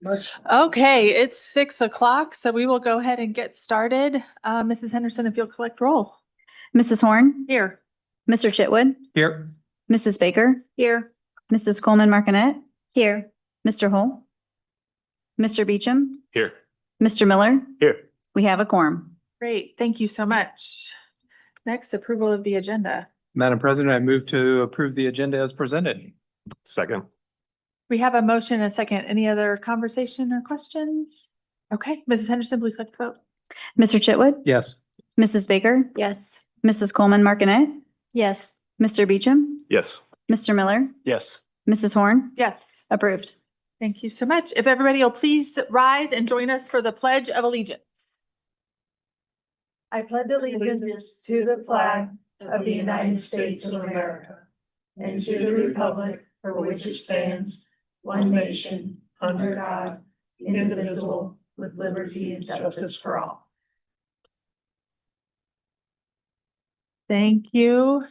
Okay, it's 6 o'clock, so we will go ahead and get started. Mrs. Henderson, if you'll collect roll. Mrs. Horn, Here. Mr. Chitwood, Here. Mrs. Baker, Here. Mrs. Coleman Martinet, here, Mr. Hull, Mr. Beecham, Here. Mr. Miller. Here. We have a quorum. Great, thank you so much. Next, approval of the agenda. Madam President, I move to approve the agenda as presented. Second. We have a motion and a second. Any other conversation or questions? Okay, Mrs. Henderson, please collect the vote. Mr. Chitwood, Yes. Mrs. Baker, Yes. Mrs. Coleman Martinet, Yes. Mr. Beecham, Yes. Mr. Miller, Yes. Mrs. Horn, Yes, approved. thank you so much. If everybody will please rise and join us for the Pledge of Allegiance. I pledge allegiance to the flag of the United States of America and to the republic for which it stands, one nation, under God, indivisible, with liberty and justice for all. Thank you.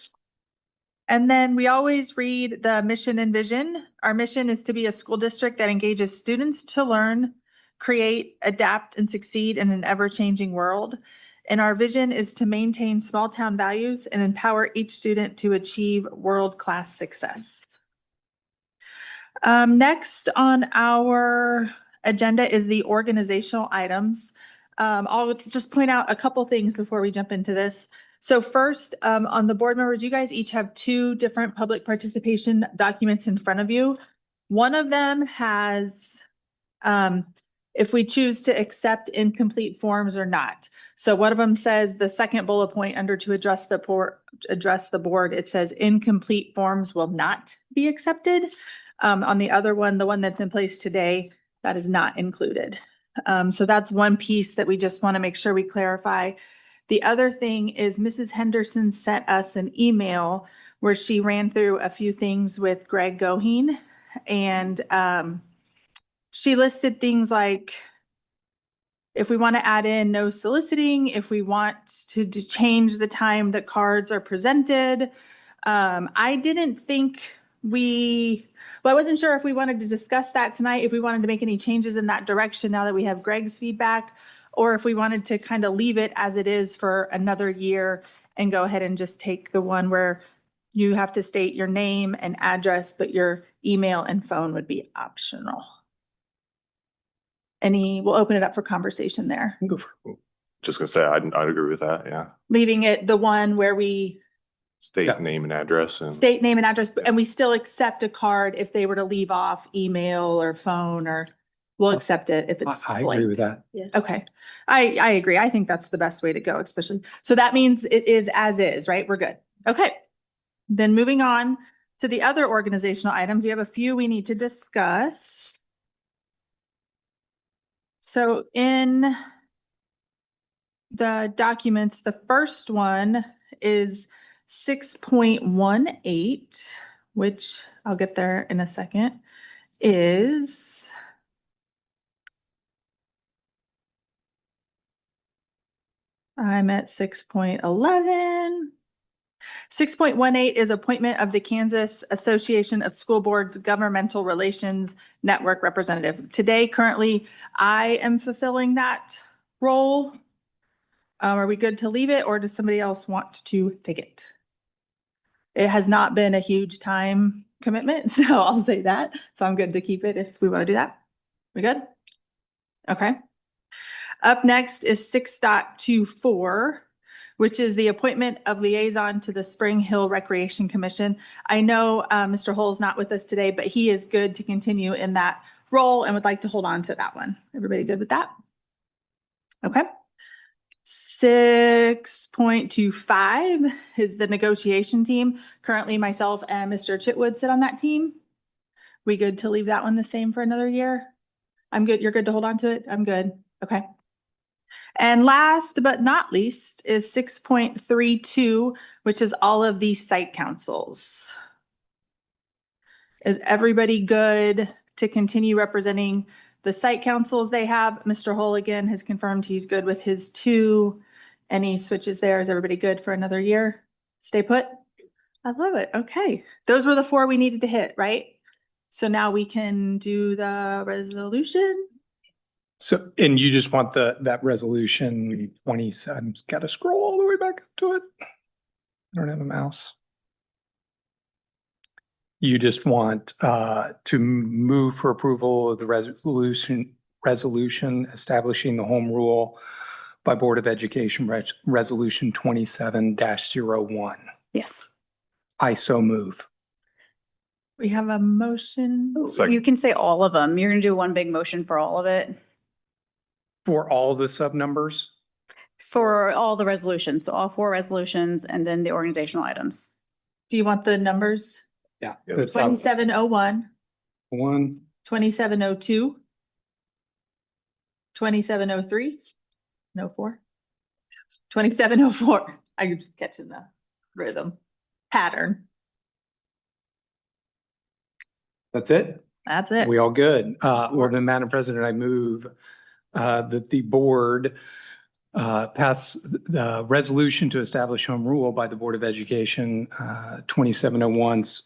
And then we always read the mission and vision. Our mission is to be a school district that engages students to learn, create, adapt, and succeed in an ever-changing world. And our vision is to maintain small town values and empower each student to achieve world-class success. Next on our agenda is the organizational items. I'll just point out a couple things before we jump into this. So first, on the board members, you guys each have two different public participation documents in front of you. One of them has if we choose to accept incomplete forms or not. So one of them says the second bullet point under to address the board, it says incomplete forms will not be accepted. On the other one, the one that's in place today, that is not included. So that's one piece that we just want to make sure we clarify. The other thing is Mrs. Henderson sent us an email where she ran through a few things with Greg Goheen, and she listed things like if we want to add in no soliciting, if we want to change the time that cards are presented. I didn't think I wasn't sure if we wanted to discuss that tonight, if we wanted to make any changes in that direction now that we have Greg's feedback, or if we wanted to kind of leave it as it is for another year and go ahead and just take the one where you have to state your name and address, but your email and phone would be optional. We'll open it up for conversation there. Just gonna say, I'd agree with that, yeah. Leaving it the one where we State name and address and. state name and address, and we still accept a card if they were to leave off email or phone, or we'll accept it if it's I agree blank. with that. Okay, I agree. I think that's the best way to go, especially. So that means it is as is, right? We're good. Okay. Then moving on to the other organizational items, we have a few we need to discuss. So in the documents, the first one is 6.18, which I'll get there in a second, is I'm at 6.11. 6.18 is appointment of the Kansas Association of School Boards Governmental Relations Network Representative. Today, currently, I am fulfilling that role. Are we good to leave it, or does somebody else want to take it? It has not been a huge time commitment, so I'll say that. So I'm good to keep it if we want to do that. We good? Okay. Up next is 6.24, which is the appointment of liaison to the Spring Hill Recreation Commission. I know Mr. Hull's not with us today, but he is good to continue in that role and would like to hold on to that one. Everybody good with that? Okay. 6.25 is the negotiation team. Currently, myself and Mr. Chitwood sit on that team. We good to leave that one the same for another year? I'm good. You're good to hold on to it? I'm good. Okay. And last but not least is 6.32, which is all of these site councils. Is everybody good to continue representing the site councils they have? Mr. Hull again has confirmed he's good with his two. Any switches there? Is everybody good for another year? Stay put? I love it. Okay. Those were the four we needed to hit, right? So now we can do the resolution. So, and you just want that resolution 27, got to scroll all the way back up to it. I don't have a mouse. You just want to move for approval of the resolution establishing the home rule by Board of Education Resolution 27-01. Yes. I so move. We have a motion. Second. You can say all of them. You're going to do one big motion for all of it. For all the sub numbers? For all the resolutions, so all 4 resolutions and then the organizational items. Do you want the numbers? Yeah. Yeah. 2701, 1, 2702, 2703, no 4, 2704. I just catching the rhythm pattern. that's it? That's it. We all good? Well, then, Madam President, I move that the board pass the resolution to establish home rule by the Board of Education 2701's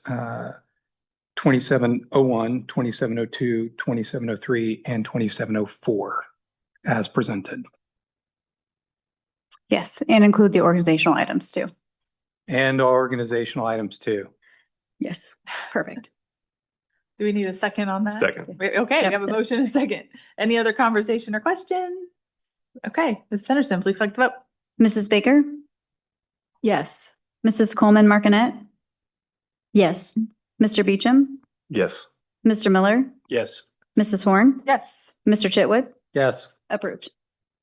2701, 2702, 2703, and 2704 as presented. Yes, and include the organizational items too. And organizational items too. Yes, perfect. Do we need a second on that? Second. Okay, we Yep. have a motion and a second. Any other conversation or question? Okay, Mrs. Henderson, please collect the vote. Mrs. Baker? Yes. Mrs. Coleman Martinet? Yes. Mr. Beecham? Yes. Mr. Miller? Yes. Mrs. Horn? Yes, Mr. Chitwood? Yes. Approved.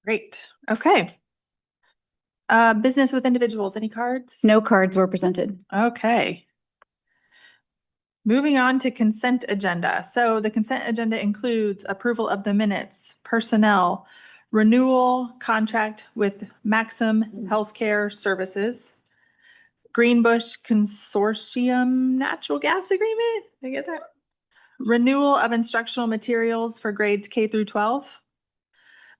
great. Okay. Business with individuals, any cards? No cards were presented. Okay. Moving on to consent agenda. So the consent agenda includes approval of the minutes, personnel, renewal contract with Maxim Healthcare Services, Greenbush Consortium Natural Gas Agreement. Did I get that? Renewal of instructional materials for grades K through 12.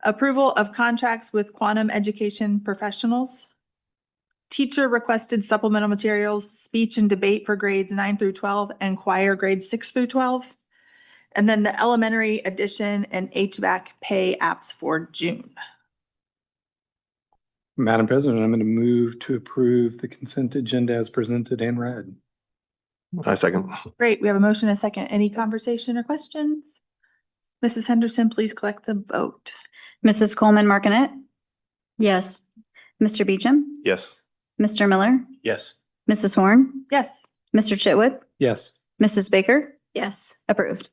Approval of contracts with Quantum Education Professionals. Teacher requested supplemental materials, speech and debate for grades 9 through 12 and choir grades 6 through 12. And then the elementary addition and HVAC pay apps for June. Madam President, I'm going to move to approve the consent agenda as presented and read. I second. Great, we have a motion and a second. Any conversation or questions? Mrs. Henderson, please collect the vote. Mrs. Coleman Martinet? Yes. Mr. Beecham? Yes. Mr. Miller? Yes. Mrs. Horn? Yes, Mr. Chitwood? Yes. Mrs. Baker? Yes. Approved.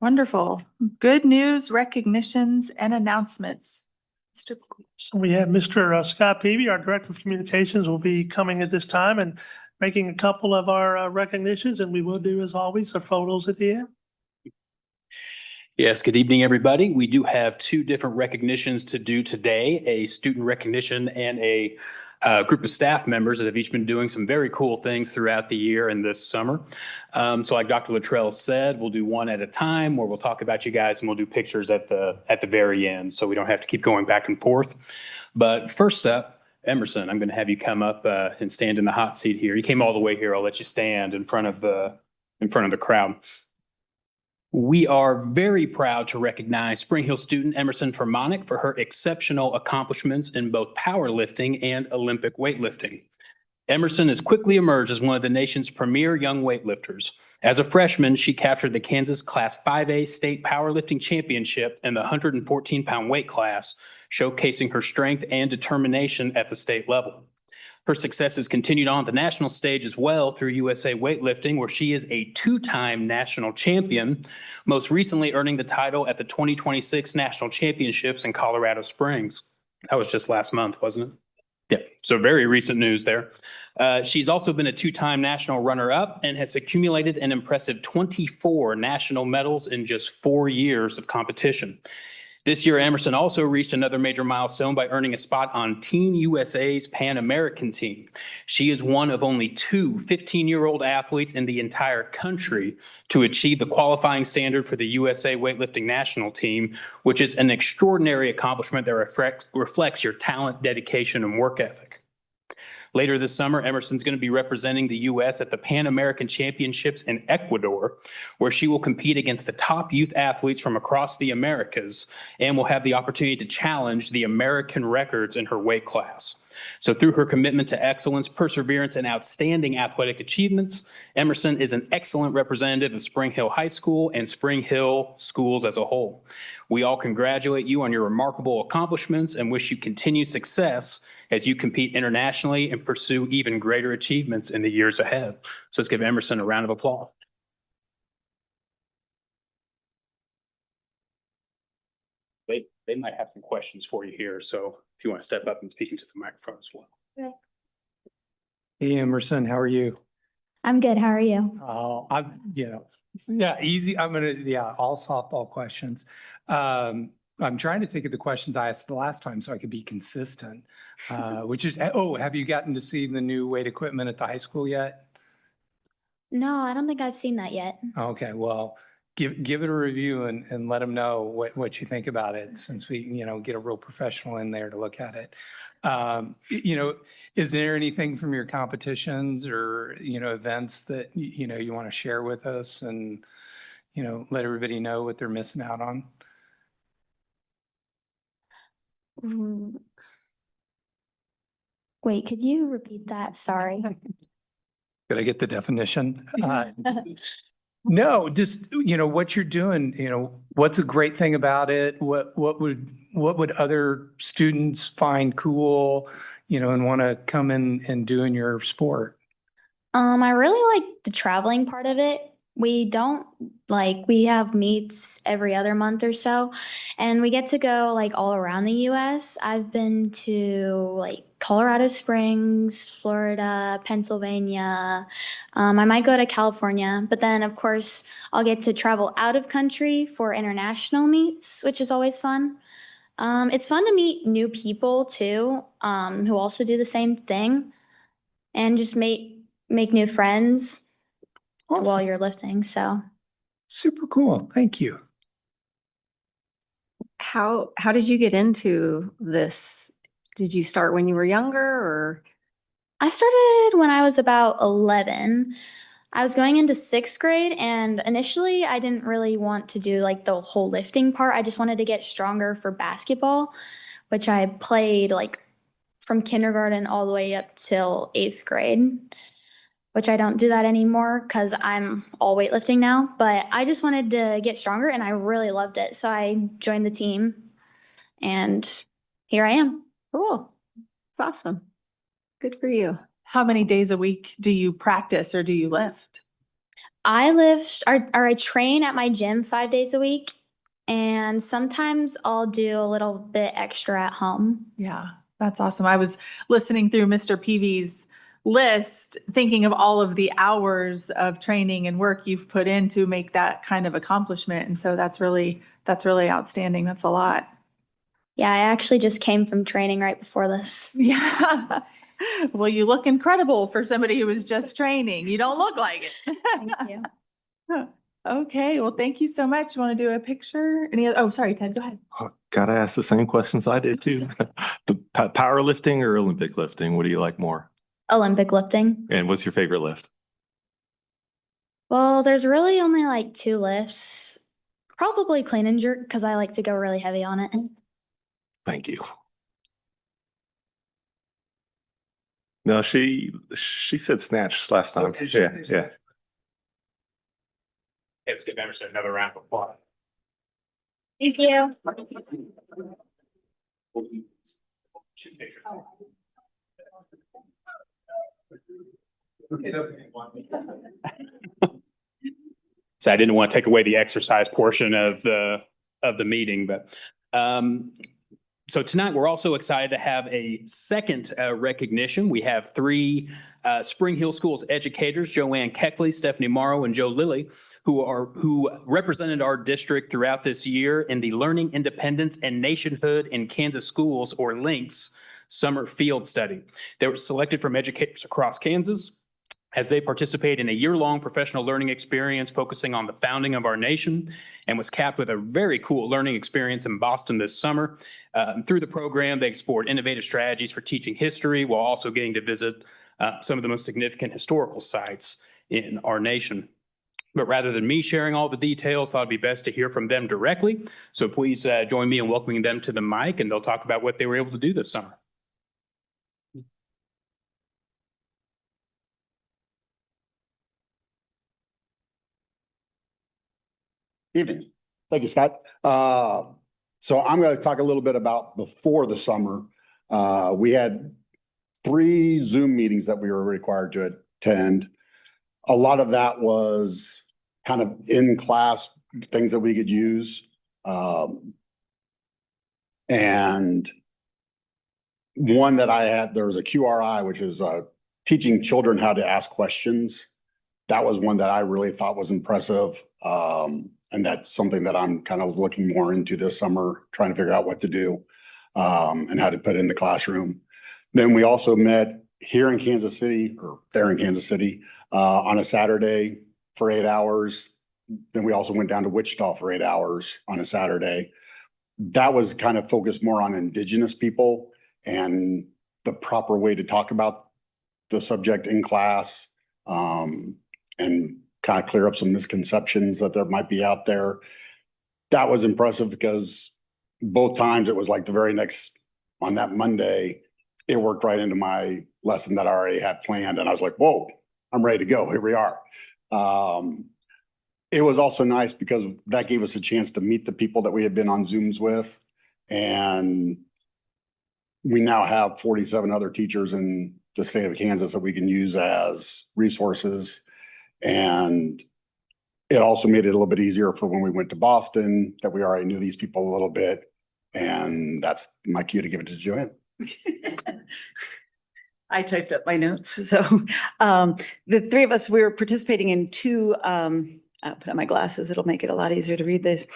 wonderful. Good news, recognitions, and announcements. Mr. So we have Mr. Scott Peavy, our Director of Communications, will be coming at this time and making a couple of our recognitions, and we will do, as always, the photos at the end. Yes, good evening, everybody. We do have 2 different recognitions to do today, a student recognition and a group of staff members that have each been doing some very cool things throughout the year and this summer. So like Dr. Luttrell said, we'll do one at a time where we'll talk about you guys and we'll do pictures at the very end, so we don't have to keep going back and forth. But first up, Emerson, I'm going to have you come up and stand in the hot seat here. You came all the way here. I'll let you stand in front of the crowd. We are very proud to recognize Spring Hill student Emerson Fermonic for her exceptional accomplishments in both powerlifting and Olympic weightlifting. Emerson has quickly emerged as one of the nation's premier young weightlifters. As a freshman, she captured the Kansas Class 5A State Powerlifting Championship in the 114-pound weight class, showcasing her strength and determination at the state level. Her success has continued on the national stage as well through USA Weightlifting, where she is a 2-time national champion, most recently earning the title at the 2026 National Championships in Colorado Springs. That was just last month, wasn't it? Yeah, so very recent news there. She's also been a 2-time national runner-up and has accumulated an impressive 24 national medals in just 4 years of competition. This year, Emerson also reached another major milestone by earning a spot on Team USA's Pan American team. She is one of only 2 15-year-old athletes in the entire country to achieve the qualifying standard for the USA weightlifting national team, which is an extraordinary accomplishment that reflects your talent, dedication, and work ethic. Later this summer, Emerson's going to be representing the U.S. at the Pan American Championships in Ecuador, where she will compete against the top youth athletes from across the Americas and will have the opportunity to challenge the American records in her weight class. So through her commitment to excellence, perseverance, and outstanding athletic achievements, Emerson is an excellent representative of Spring Hill High School and Spring Hill schools as a whole. We all congratulate you on your remarkable accomplishments and wish you continued success as you compete internationally and pursue even greater achievements in the years ahead. So let's give Emerson a round of applause. They might have some questions for you here, so if you want to step up and speak into the microphone as well. Okay. Hey, Emerson, how are you? I'm good. How are you? Oh, easy. All softball questions. I'm trying to think of the questions I asked the last time so I could be consistent, which is, have you gotten to see the new weight equipment at the high school yet? No, I don't think I've seen that yet. Okay, well, give it a review and let them know what you think about it, since we, get a real professional in there to look at it. Is there anything from your competitions or, events that, you want to share with us and, let everybody know what they're missing out on? Wait, could you repeat that? Sorry. Did I get the definition? No, just, what you're doing, what's a great thing about it? What would other students find cool, and want to come in and do in your sport? I really like the traveling part of it. We have meets every other month or so, and we get to go all around the US. I've been to Colorado Springs, Florida, Pennsylvania. I might go to California, but then of course I'll get to travel out of country for international meets, which is always fun. It's fun to meet new people too, who also do the same thing, and just make new friends while Awesome. you're lifting. So Super cool. Thank you. How did you get into this? Did you start when you were younger or? I started when I was about 11. I was going into 6th grade, and initially I didn't really want to do the whole lifting part. I just wanted to get stronger for basketball, which I played from kindergarten all the way up till 8th grade, which I don't do that anymore because I'm all weightlifting now. But I just wanted to get stronger, and I really loved it. So I joined the team, and here I am. Cool. It's awesome. Good for you. How many days a week do you practice or do you lift? I lift or I train at my gym 5 days a week, and sometimes I'll do a little bit extra at home. Yeah, that's awesome. I was listening through Mr. Peavy's list, thinking of all of the hours of training and work you've put in to make that kind of accomplishment. And so that's really outstanding. That's a lot. Yeah, I actually just came from training right before this. Yeah. Well, you look incredible for somebody who was just training. You don't look like it. Thank you. Okay. Well, thank you so much. You want to do a picture? Sorry, Ted, go ahead. Gotta ask the same questions I did too. The powerlifting or Olympic lifting, what do you like more? Olympic lifting. And what's your favorite lift? Well, there's really only 2 lifts. Probably clean and jerk because I like to go really heavy on it. Thank you. No, she said snatch last time. did she? Yeah. Let's give Emerson another round of applause. Thank you. So I didn't want to take away the exercise portion of the meeting, but so tonight we're also excited to have a second recognition. We have 3 Spring Hill Schools educators, Joanne Keckley, Stephanie Morrow, and Joe Lilly, who represented our district throughout this year in the Learning Independence and Nationhood in Kansas Schools, or LINKS, Summer Field Study. They were selected from educators across Kansas, as they participate in a year-long professional learning experience focusing on the founding of our nation, and was capped with a very cool learning experience in Boston this summer. Through the program, they explored innovative strategies for teaching history while also getting to visit some of the most significant historical sites in our nation. But rather than me sharing all the details, thought it'd be best to hear from them directly. So please join me in welcoming them to the mic, and they'll talk about what they were able to do this summer. Evening. Thank you, Scott. So I'm going to talk a little bit about before the summer. We had 3 Zoom meetings that we were required to attend. A lot of that was kind of in class things that we could use. And one that I had, there was a QRI, which is teaching children how to ask questions. That was one that I really thought was impressive. And that's something that I'm kind of looking more into this summer, trying to figure out what to do and how to put in the classroom. Then we also met here in Kansas City, or there in Kansas City, on a Saturday for 8 hours. Then we also went down to Wichita for 8 hours on a Saturday. That was kind of focused more on Indigenous people and the proper way to talk about the subject in class, and kind of clear up some misconceptions that there might be out there. That was impressive because both times it was like the very next, on that Monday, it worked right into my lesson that I already had planned. And I was like, whoa, I'm ready to go. Here we are. It was also nice because that gave us a chance to meet the people that we had been on Zooms with. And we now have 47 other teachers in the state of Kansas that we can use as resources. And it also made it a little bit easier for when we went to Boston, that we already knew these people a little bit. And that's my cue to give it to Joanne. I typed up my notes. So the 3 of us, we were participating in 2, I'll put on my glasses, it'll make it a lot easier to read this.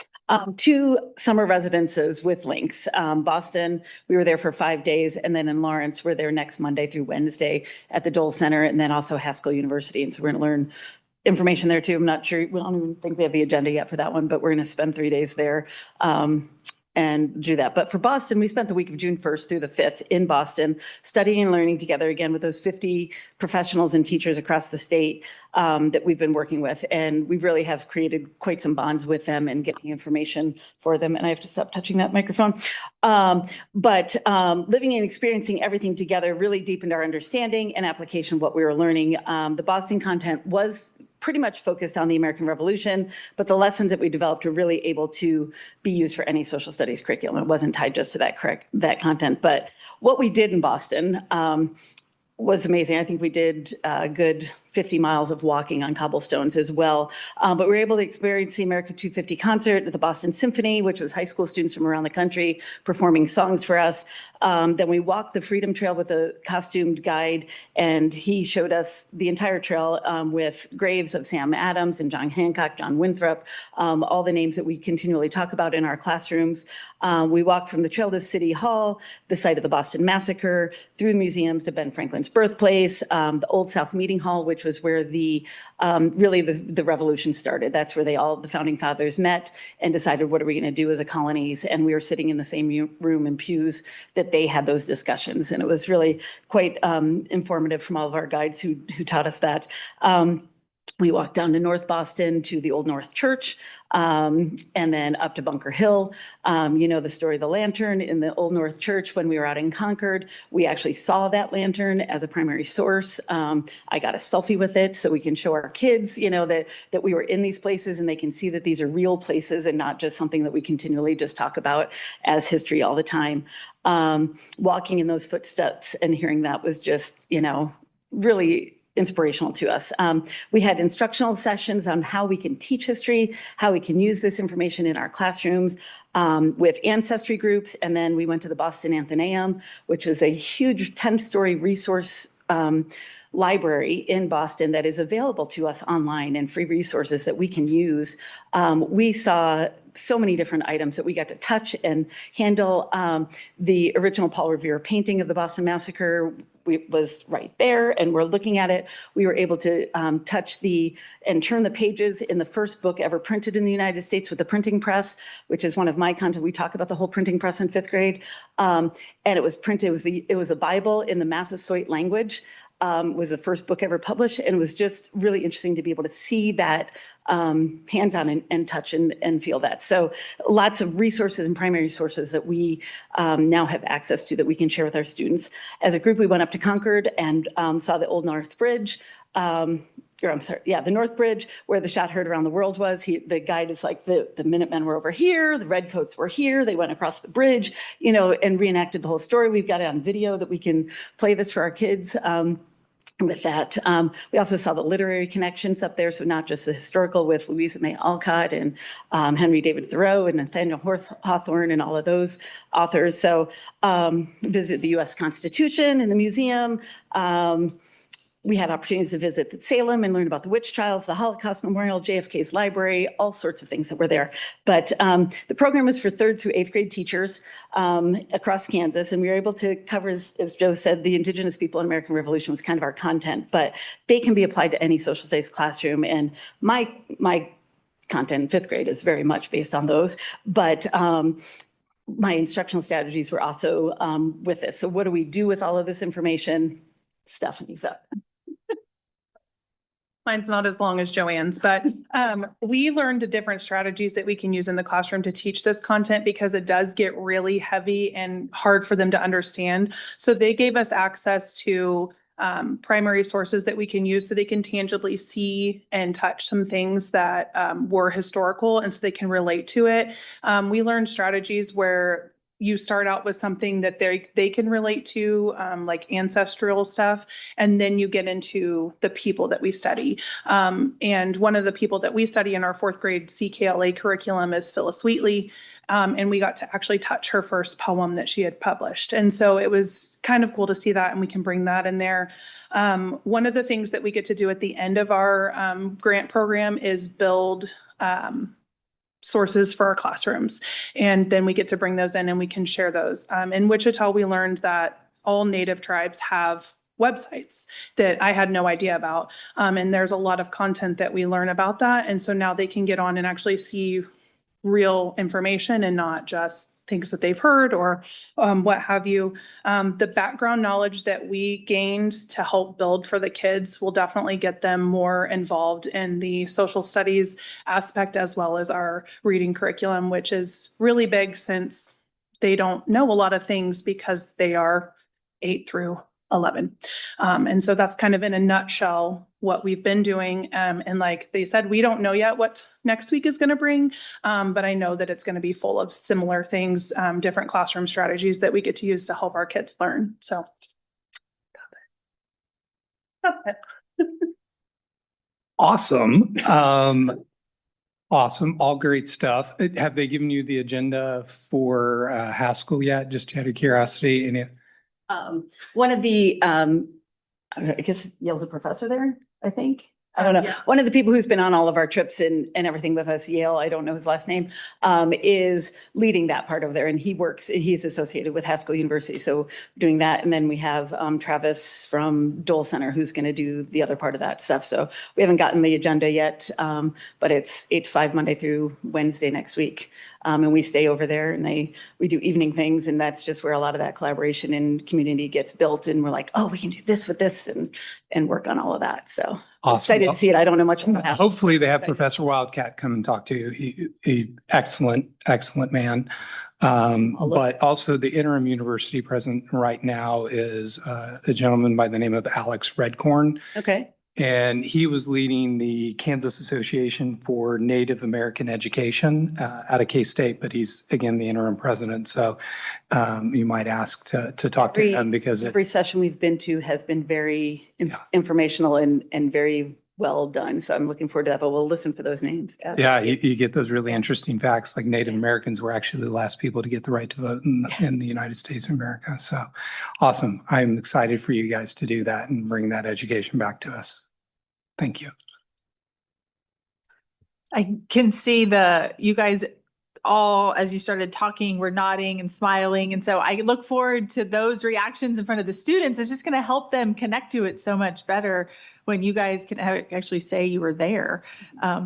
2 summer residences with links. Boston, we were there for 5 days. And then in Lawrence, we're there next Monday through Wednesday at the Dole Center, and then also Haskell University. And so we're going to learn information there too. I'm not sure, we don't even think we have the agenda yet for that one, but we're going to spend 3 days there. And do that. But for Boston, we spent the week of June 1st through the 5th in Boston, studying and learning together again with those 50 professionals and teachers across the state that we've been working with. And we really have created quite some bonds with them and getting information for them. And I have to stop touching that microphone. But living and experiencing everything together really deepened our understanding and application of what we were learning. The Boston content was pretty much focused on the American Revolution, but the lessons that we developed were really able to be used for any social studies curriculum. It wasn't tied just to that content. But what we did in Boston was amazing. I think we did a good 50 miles of walking on cobblestones as well. But we were able to experience the America 250 concert at the Boston Symphony, which was high school students from around the country performing songs for us. Then we walked the Freedom Trail with a costumed guide, and he showed us the entire trail with graves of Sam Adams and John Hancock, John Winthrop, all the names that we continually talk about in our classrooms. We walked from the trail to City Hall, the site of the Boston Massacre, through the museums to Ben Franklin's birthplace, the Old South Meeting Hall, which was where the revolution started. That's where the founding fathers met and decided, what are we going to do as a colonies? And we were sitting in the same room in pews that they had those discussions. And it was really quite informative from all of our guides who taught us that. We walked down to North Boston to the Old North Church, and then up to Bunker Hill. You know the story of the lantern in the Old North Church. When we were out in Concord, we actually saw that lantern as a primary source. I got a selfie with it so we can show our kids, you know, that we were in these places and they can see that these are real places and not just something that we continually just talk about as history all the time. Walking in those footsteps and hearing that was just, you know, really inspirational to us. We had instructional sessions on how we can teach history, how we can use this information in our classrooms with ancestry groups. And then we went to the Boston Athenaeum, which is a huge 10-story resource library in Boston that is available to us online and free resources that we can use. We saw so many different items that we got to touch and handle. The original Paul Revere painting of the Boston Massacre was right there, and we're looking at it. We were able to touch and turn the pages in the first book ever printed in the United States with the printing press, which is one of my content. We talk about the whole printing press in 5th grade. And it was printed, it was a Bible in the Massasoit language. Was the first book ever published, and it was just really interesting to be able to see that hands-on and touch and feel that. So lots of resources and primary sources that we now have access to that we can share with our students. As a group, we went up to Concord and saw the Old North Bridge. The North Bridge, where the shot heard around the world was. The guide is like, the Minutemen were over here, the Redcoats were here, they went across the bridge, and reenacted the whole story. We've got it on video that we can play this for our kids. With that, we also saw the literary connections up there. So not just the historical with Louisa May Alcott and Henry David Thoreau and Nathaniel Hawthorne and all of those authors. So visited the U.S. Constitution in the museum. We had opportunities to visit Salem and learn about the witch trials, the Holocaust Memorial, JFK's library, all sorts of things that were there. But the program is for 3rd through 8th grade teachers across Kansas. And we were able to cover, as Joe said, the Indigenous people in American Revolution was kind of our content, but they can be applied to any social studies classroom. And my content in 5th grade is very much based on those. But my instructional strategies were also with this. So what do we do with all of this information? Stephanie's up. Mine's not as long as Joanne's, but we learned the different strategies that we can use in the classroom to teach this content because it does get really heavy and hard for them to understand. So they gave us access to primary sources that we can use so they can tangibly see and touch some things that were historical and so they can relate to it. We learned strategies where you start out with something that they can relate to, like ancestral stuff, and then you get into the people that we study. And one of the people that we study in our 4th grade CKLA curriculum is Phyllis Wheatley. And we got to actually touch her first poem that she had published. And so it was kind of cool to see that, and we can bring that in there. One of the things that we get to do at the end of our grant program is build sources for our classrooms. And then we get to bring those in and we can share those. In Wichita, we learned that all Native tribes have websites that I had no idea about. And there's a lot of content that we learn about that. And so now they can get on and actually see real information and not just things that they've heard or what have you. The background knowledge that we gained to help build for the kids will definitely get them more involved in the social studies aspect as well as our reading curriculum, which is really big since they don't know a lot of things because they are 8 through 11. And so that's kind of in a nutshell what we've been doing. And like they said, we don't know yet what next week is going to bring, but I know that it's going to be full of similar things, different classroom strategies that we get to use to help our kids learn. So that's it. Awesome. Awesome. All great stuff. Have they given you the agenda for Haskell yet? Just out of curiosity. One of the, I guess Yale's a professor there, I think. I don't know. Yeah. One of the people who's been on all of our trips and everything with us, Yale, I don't know his last name, is leading that part over there. And he's associated with Haskell University. So doing that. And then we have Travis from Dole Center who's going to do the other part of that stuff. So we haven't gotten the agenda yet, but it's 8 to 5 Monday through Wednesday next week. And we stay over there and we do evening things. And that's just where a lot of that collaboration and community gets built. And we're like, oh, we can do this with this and work on all of that. So Awesome. excited to see it. I don't know much about Haskell. Hopefully they have Professor Wildcat come and talk to you. He excellent man. But also the interim university president right now is a gentleman by the name of Alex Redcorn. Okay. And he was leading the Kansas Association for Native American Education out of K-State, but he's, again, the interim president. So you might ask to talk to him because every session we've been to has been very informational and very well done. So I'm looking forward to that, but we'll listen for those names. Yeah, you get those really interesting facts, like Native Americans were actually the last people to get the right to vote in the United States of America. So awesome. I'm excited for you guys to do that and bring that education back to us. Thank you. I can see you guys all, as you started talking, were nodding and smiling. And so I look forward to those reactions in front of the students. It's just going to help them connect to it so much better when you guys can actually say you were there.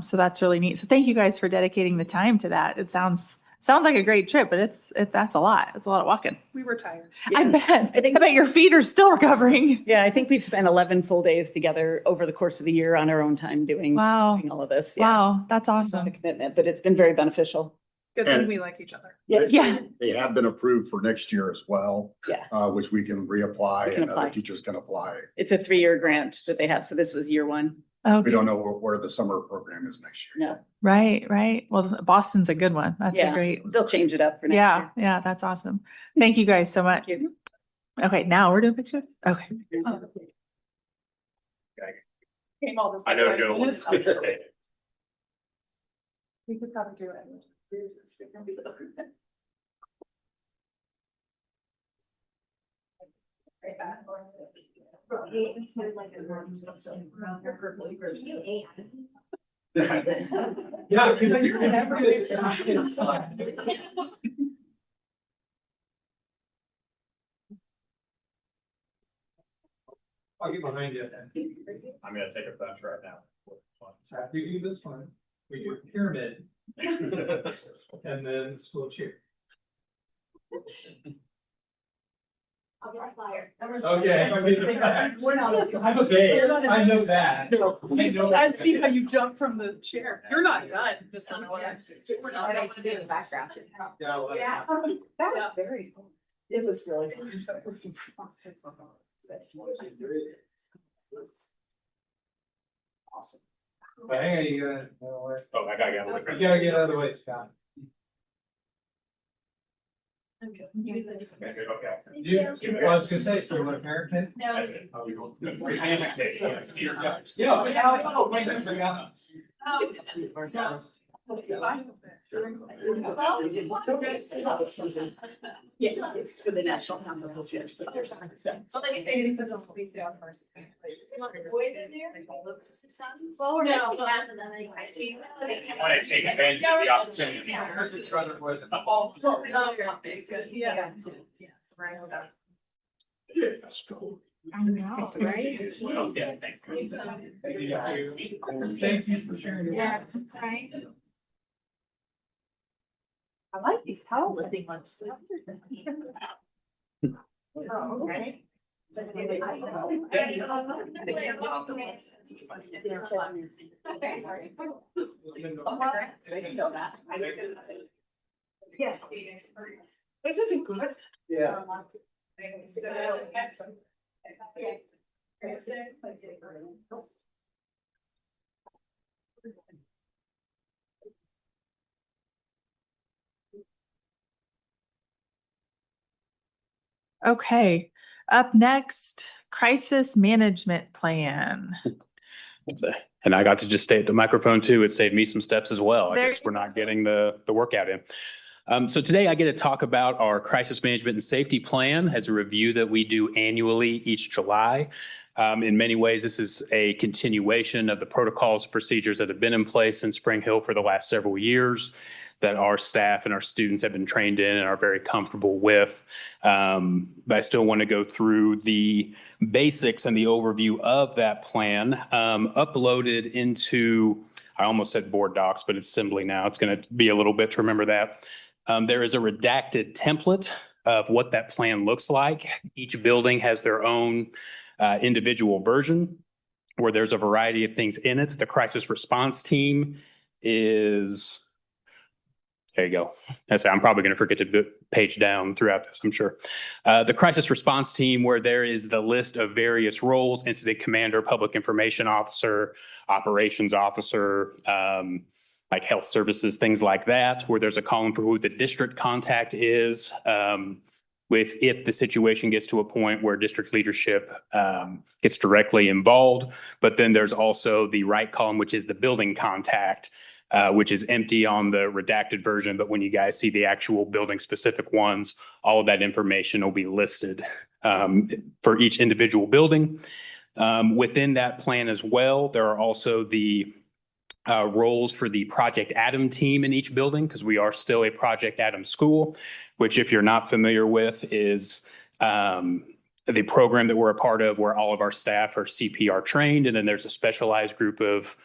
So that's really neat. So thank you guys for dedicating the time to that. It sounds like a great trip, but that's a lot. It's a lot of walking. We were tired. I bet. I bet your feet are still recovering. Yeah, I think we've spent 11 full days together over the course of the year on our own time doing Wow. doing all of this. Yeah. Wow. That's It's not awesome. a commitment, but it's been very beneficial. Good thing And- we like each other. Yeah. They have been approved for next year as well. Yeah. Which we can reapply We can and apply. other teachers can apply. It's a 3-year grant that they have. So this was year 1. We Okay. don't know where the summer program is next year. No. Right. Well, Boston's a good one. That's a Yeah. great. They'll change it up for next Yeah. year. Yeah. That's awesome. Thank you guys so much. Thank you. Okay. Now we're doing pictures. Okay. Came all this I know way. Joe wants to. We could probably do it. Yeah. I'll get behind you. I'm gonna take a bunch right now. We do this one. We do a pyramid. And then this little chair. I'll get a flyer. Okay. We're not. I'm okay. I know that. I see how you jump from the chair. You're not done. Just We're not nice to do in the background. Yeah. That was very cool. It was really cool. Awesome. But hang on, you gotta. Oh, I gotta get away from You gotta get out of the way, Scott. Okay. You, well, I was gonna say, so what American? No. That's it. Oh, you want- Yeah, it's for the National Council of History. Well, then you say it says it's based on first. You want the boys in there? Well, we're missing half of them anyway. You wanna take advantage of the opportunity. Yeah. Let's go. I know, right? Yeah, thanks. Thank you for sharing. Yeah, right. I like these powerlifting ones. Yeah. This isn't good. Yeah. Okay, up next, crisis management plan. And I got to just stay at the microphone too. It saved me some steps as well. I There guess you we're not getting the workout in. So today I get to talk about our crisis management and safety plan as a review that we do annually each July. In many ways, this is a continuation of the protocols and procedures that have been in place in Spring Hill for the last several years that our staff and our students have been trained in and are very comfortable with. But I still want to go through the basics and the overview of that plan, uploaded into, I almost said board docs, but it's Assembly now. It's going to be a little bit to remember that. There is a redacted template of what that plan looks like. Each building has their own individual version where there's a variety of things in it. The crisis response team is, there you go. I'm probably going to forget to page down throughout this, I'm sure. The crisis response team, where there is the list of various roles: incident commander, public information officer, operations officer, like health services, things like that, where there's a column for who the district contact is. if the situation gets to a point where district leadership gets directly involved. But then there's also the right column, which is the building contact, which is empty on the redacted version. But when you guys see the actual building specific ones, all of that information will be listed for each individual building. Within that plan as well, there are also the roles for the Project Adam team in each building, because we are still a Project Adam school, which if you're not familiar with is the program that we're a part of where all of our staff are CPR trained. And then there's a specialized group of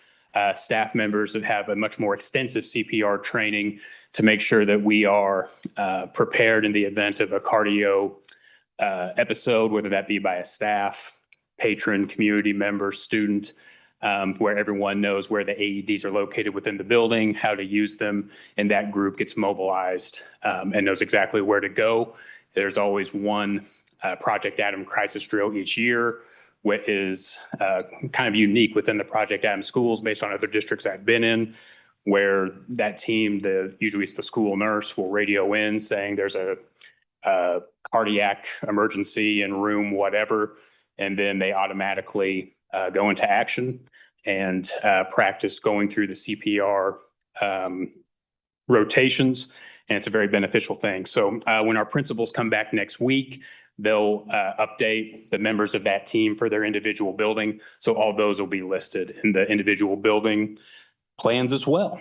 staff members that have a much more extensive CPR training to make sure that we are prepared in the event of a cardio episode, whether that be by a staff, patron, community member, student, where everyone knows where the AEDs are located within the building, how to use them, and that group gets mobilized and knows exactly where to go. There's always one Project Adam crisis drill each year, which is kind of unique within the Project Adam schools based on other districts I've been in, where that team, usually it's the school nurse, will radio in saying there's a cardiac emergency in room whatever, and then they automatically go into action and practice going through the CPR rotations. And it's a very beneficial thing. So when our principals come back next week, they'll update the members of that team for their individual building. So all those will be listed in the individual building plans as well.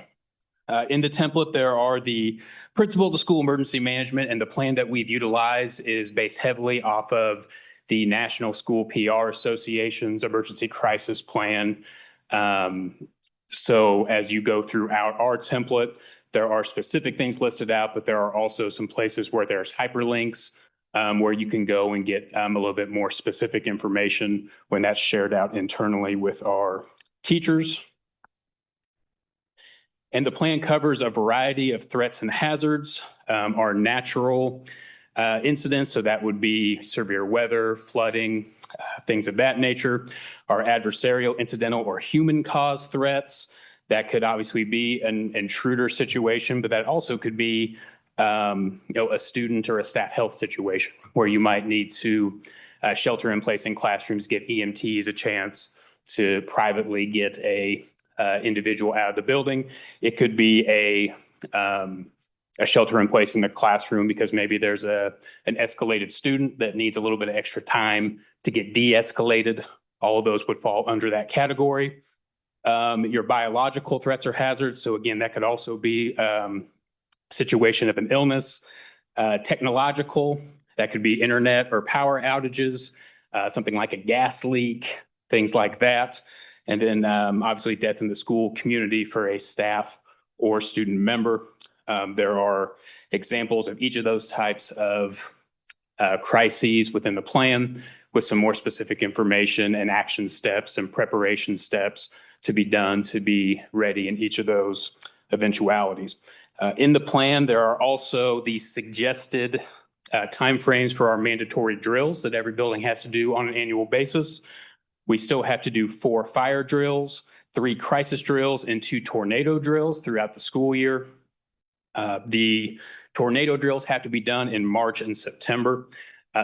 In the template, there are the principles of school emergency management, and the plan that we've utilized is based heavily off of the National School PR Association's emergency crisis plan. So as you go throughout our template, there are specific things listed out, but there are also some places where there's hyperlinks where you can go and get a little bit more specific information when that's shared out internally with our teachers. And the plan covers a variety of threats and hazards, our natural incidents. So that would be severe weather, flooding, things of that nature. Our adversarial, incidental, or human caused threats. That could obviously be an intruder situation, but that also could be a student or a staff health situation where you might need to shelter in place in classrooms, give EMTs a chance to privately get a individual out of the building. It could be a shelter in place in the classroom because maybe there's an escalated student that needs a little bit of extra time to get de-escalated. All of those would fall under that category. Your biological threats or hazards. So again, that could also be situation of an illness. Technological, that could be internet or power outages, something like a gas leak, things like that. And then obviously death in the school community for a staff or student member. There are examples of each of those types of crises within the plan with some more specific information and action steps and preparation steps to be done to be ready in each of those eventualities. In the plan, there are also the suggested timeframes for our mandatory drills that every building has to do on an annual basis. We still have to do 4 fire drills, 3 crisis drills, and 2 tornado drills throughout the school year. The tornado drills have to be done in March and September.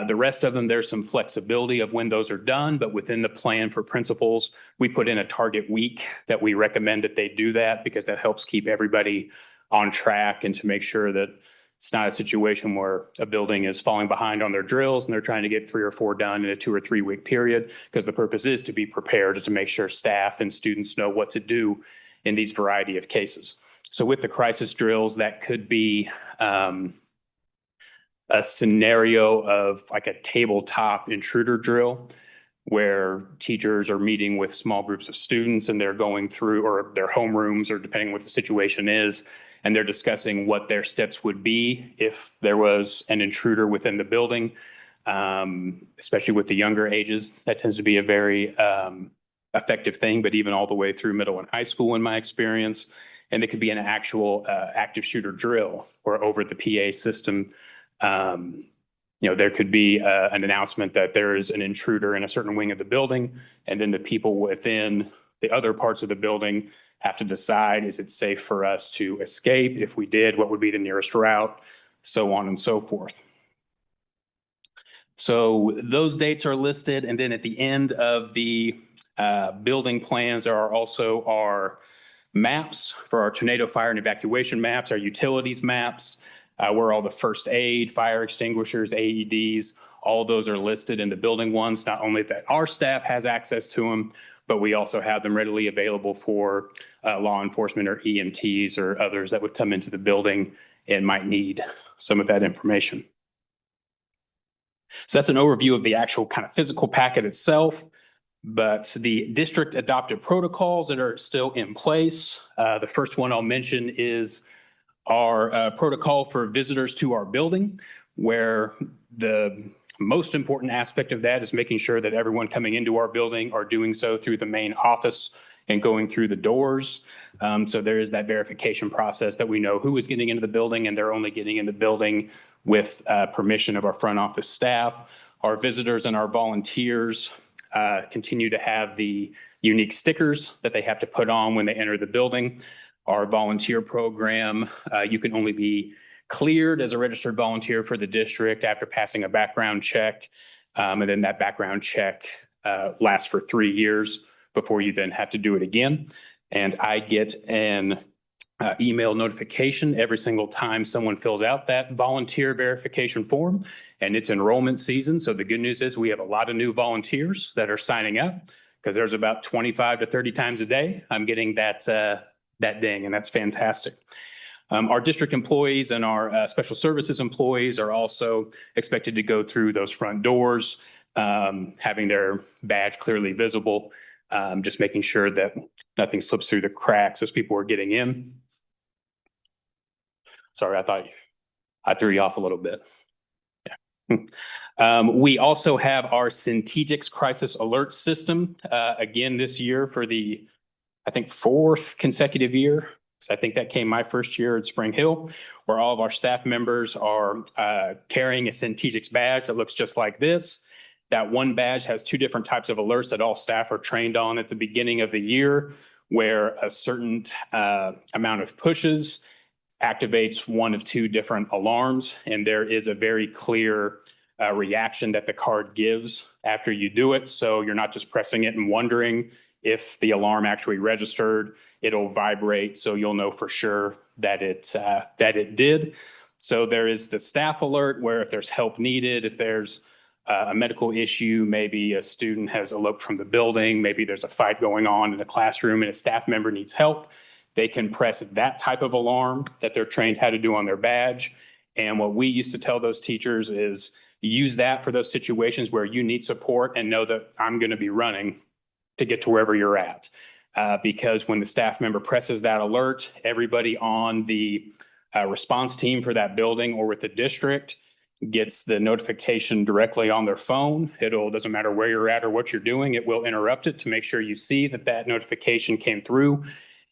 The rest of them, there's some flexibility of when those are done, but within the plan for principals, we put in a target week that we recommend that they do that because that helps keep everybody on track and to make sure that it's not a situation where a building is falling behind on their drills and they're trying to get 3 or 4 done in a 2 or 3 week period, because the purpose is to be prepared to make sure staff and students know what to do in these variety of cases. So with the crisis drills, that could be a scenario of like a tabletop intruder drill where teachers are meeting with small groups of students and they're going through, or their homerooms, or depending what the situation is, and they're discussing what their steps would be if there was an intruder within the building, especially with the younger ages. That tends to be a very effective thing, but even all the way through middle and high school in my experience. And it could be an actual active shooter drill or over the PA system. There could be an announcement that there is an intruder in a certain wing of the building, and then the people within the other parts of the building have to decide, is it safe for us to escape? If we did, what would be the nearest route? So on and so forth. So those dates are listed, and then at the end of the building plans, there are also our maps for our tornado fire and evacuation maps, our utilities maps, where all the first aid, fire extinguishers, AEDs, all those are listed in the building ones, not only that our staff has access to them, but we also have them readily available for law enforcement or EMTs or others that would come into the building and might need some of that information. So that's an overview of the actual kind of physical packet itself. But the district adopted protocols that are still in place. The first one I'll mention is our protocol for visitors to our building, where the most important aspect of that is making sure that everyone coming into our building are doing so through the main office and going through the doors. So there is that verification process that we know who is getting into the building, and they're only getting in the building with permission of our front office staff. Our visitors and our volunteers continue to have the unique stickers that they have to put on when they enter the building. Our volunteer program, you can only be cleared as a registered volunteer for the district after passing a background check. And then that background check lasts for 3 years before you then have to do it again. And I get an email notification every single time someone fills out that volunteer verification form, and it's enrollment season. So the good news is we have a lot of new volunteers that are signing up, because there's about 25 to 30 times a day I'm getting that ding, and that's fantastic. Our district employees and our special services employees are also expected to go through those front doors, having their badge clearly visible, just making sure that nothing slips through the cracks as people are getting in. Sorry, I thought I threw you off a little bit. Yeah. We also have our Centegix crisis alert system again this year for the, I think, 4th consecutive year. So I think that came my first year at Spring Hill, where all of our staff members are carrying a Centegix badge that looks just like this. That one badge has 2 different types of alerts that all staff are trained on at the beginning of the year, where a certain amount of pushes activates one of 2 different alarms. And there is a very clear reaction that the card gives after you do it. So you're not just pressing it and wondering if the alarm actually registered. It'll vibrate, so you'll know for sure that it did. So there is the staff alert, where if there's help needed, if there's a medical issue, maybe a student has eloped from the building, maybe there's a fight going on in a classroom and a staff member needs help, they can press that type of alarm that they're trained how to do on their badge. And what we used to tell those teachers is use that for those situations where you need support and know that I'm going to be running to get to wherever you're at. Because when the staff member presses that alert, everybody on the response team for that building or with the district gets the notification directly on their phone. Doesn't matter where you're at or what you're doing, it will interrupt it to make sure you see that notification came through.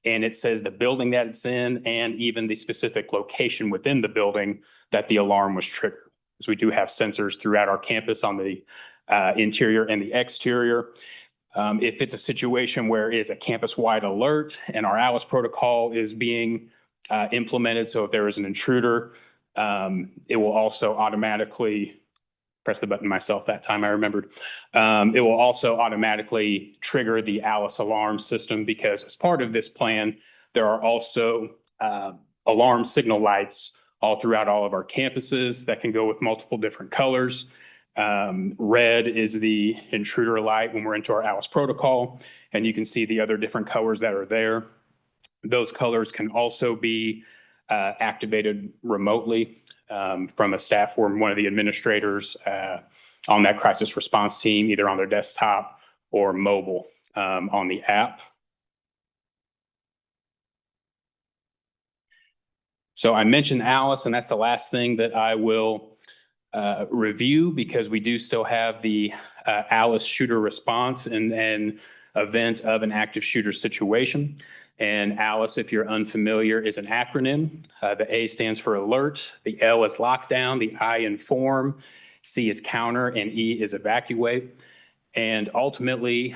And it says the building that it's in and even the specific location within the building that the alarm was triggered. So we do have sensors throughout our campus on the interior and the exterior. If it's a situation where it's a campus-wide alert and our Alice protocol is being implemented, so if there is an intruder, it will also automatically press the button myself that time, I remembered. It will also automatically trigger the Alice alarm system, because as part of this plan, there are also alarm signal lights all throughout all of our campuses that can go with multiple different colors. Red is the intruder light when we're into our Alice protocol, and you can see the other different colors that are there. Those colors can also be activated remotely from a staff or one of the administrators on that crisis response team, either on their desktop or mobile on the app. So I mentioned Alice, and that's the last thing that I will review, because we do still have the Alice shooter response in an event of an active shooter situation. And Alice, if you're unfamiliar, is an acronym. The A stands for alert, the L is lockdown, the I inform, C is counter, and E is evacuate. And ultimately,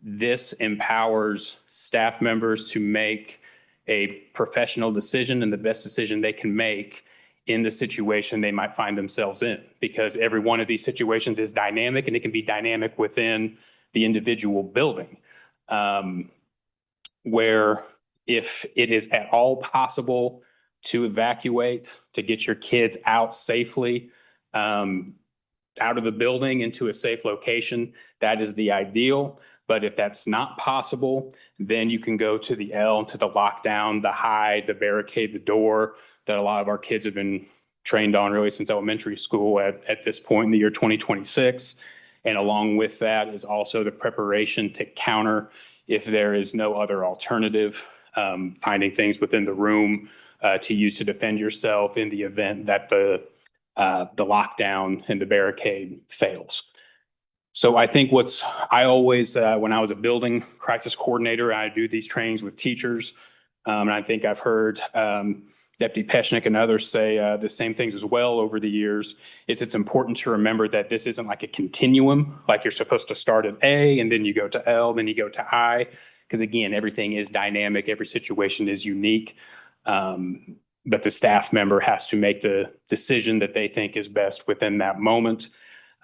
this empowers staff members to make a professional decision and the best decision they can make in the situation they might find themselves in, because every one of these situations is dynamic, and it can be dynamic within the individual building. Where if it is at all possible to evacuate, to get your kids out safely, out of the building into a safe location, that is the ideal. But if that's not possible, then you can go to the L, to the lockdown, the hide, the barricade, the door that a lot of our kids have been trained on really since elementary school at this point in the year 2026. And along with that is also the preparation to counter if there is no other alternative, finding things within the room to use to defend yourself in the event that the lockdown and the barricade fails. So I think I always, when I was a building crisis coordinator, I do these trainings with teachers. And I think I've heard Deputy Peshnik and others say the same things as well over the years, is it's important to remember that this isn't like a continuum, like you're supposed to start at A and then you go to L, then you go to I. Because again, everything is dynamic, every situation is unique. But the staff member has to make the decision that they think is best within that moment.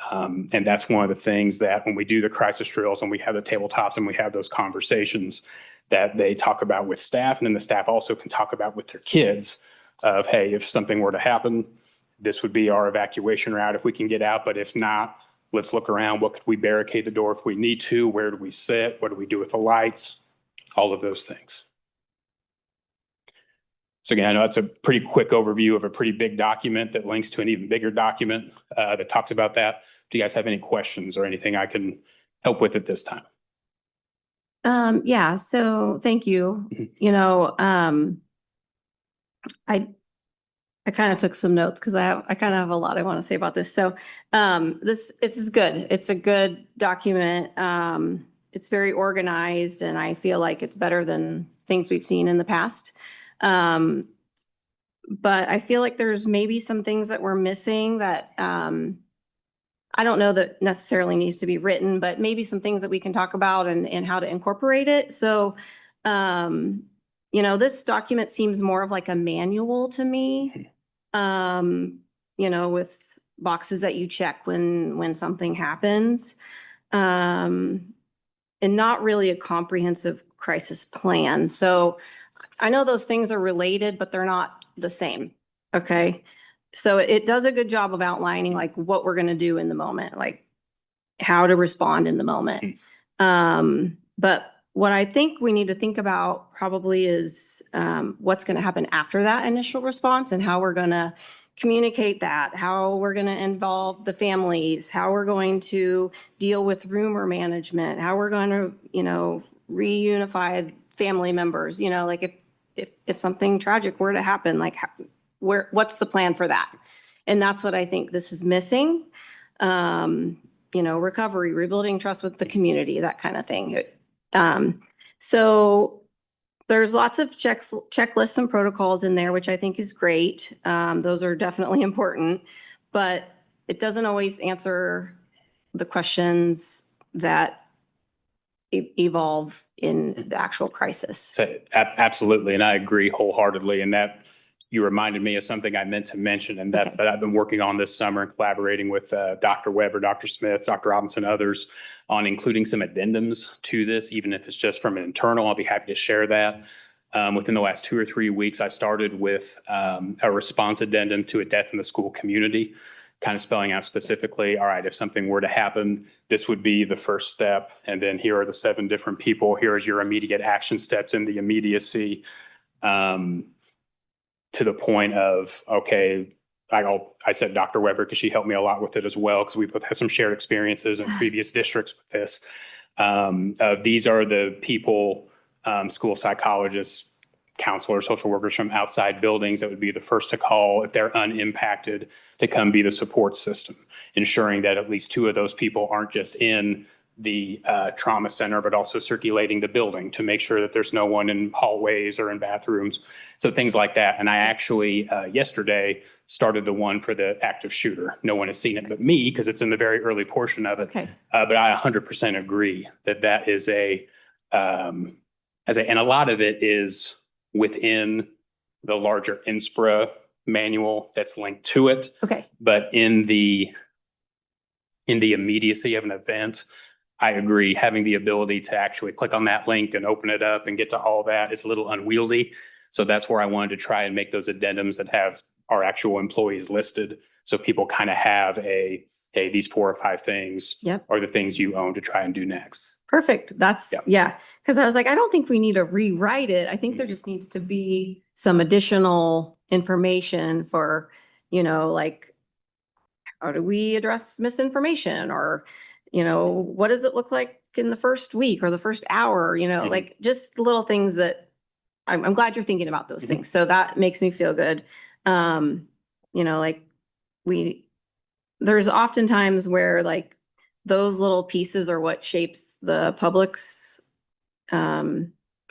And that's one of the things that when we do the crisis drills and we have the tabletops and we have those conversations that they talk about with staff, and then the staff also can talk about with their kids of, hey, if something were to happen, this would be our evacuation route if we can get out. But if not, let's look around. What could we barricade the door if we need to? Where do we sit? What do we do with the lights? All of those things. So again, I know that's a pretty quick overview of a pretty big document that links to an even bigger document that talks about that. Do you guys have any questions or anything I can help with at this time? Yeah, so thank you. You know, I kind of took some notes because I kind of have a lot I want to say about this. So this is good. It's a good document. It's very organized, and I feel like it's better than things we've seen in the past. But I feel like there's maybe some things that we're missing that I don't know that necessarily needs to be written, but maybe some things that we can talk about and how to incorporate it. So, you know, this document seems more of like a manual to me, you know, with boxes that you check when something happens, and not really a comprehensive crisis plan. So I know those things are related, but they're not the same. Okay. So it does a good job of outlining like what we're going to do in the moment, like how to respond in the moment. But what I think we need to think about probably is what's going to happen after that initial response and how we're going to communicate that, how we're going to involve the families, how we're going to deal with rumor management, how we're going to, you know, reunify family members, you know, like if something tragic were to happen, like what's the plan for that? And that's what I think this is missing. You know, recovery, rebuilding trust with the community, that kind of thing. So there's lots of checklists and protocols in there, which I think is great. Those are definitely important, but it doesn't always answer the questions that evolve in the actual crisis. So, absolutely. And I agree wholeheartedly. And that you reminded me of something I meant to mention, and that I've been working on this summer and collaborating with Dr. Weber, Dr. Smith, Dr. Robinson, others on including some addendums to this, even if it's just from an internal. I'll be happy to share that. Within the last 2 or 3 weeks, I started with a response addendum to a death in the school community, kind of spelling out specifically, all right, if something were to happen, this would be the first step. And then here are the 7 different people. Here is your immediate action steps in the immediacy, to the point of, okay, I said Dr. Weber because she helped me a lot with it as well, because we both had some shared experiences in previous districts with this. These are the people, school psychologists, counselors, social workers from outside buildings that would be the first to call if they're unimpacted to come be the support system, ensuring that at least 2 of those people aren't just in the trauma center, but also circulating the building to make sure that there's no one in hallways or in bathrooms. So things like that. And I actually yesterday started the one for the active shooter. No one has seen it but me because it's in the very early portion of it. Okay. But I 100% agree that is and a lot of it is within the larger INSPRA manual that's linked to it. Okay. But in the immediacy of an event, I agree, having the ability to actually click on that link and open it up and get to all that is a little unwieldy. So that's where I wanted to try and make those addendums that have our actual employees listed. So people kind of have hey, these 4 or 5 things Yep. are the things you own to try and do next. Perfect. That's, Yeah. yeah. Because I was like, I don't think we need to rewrite it. I think there just needs to be some additional information for, like, how do we address misinformation, or, what does it look like in the first week or the first hour, Mhm. like just little things that I'm glad you're thinking about those Mhm. things. So that makes me feel good. Like there's oftentimes where like those little pieces are what shapes the public's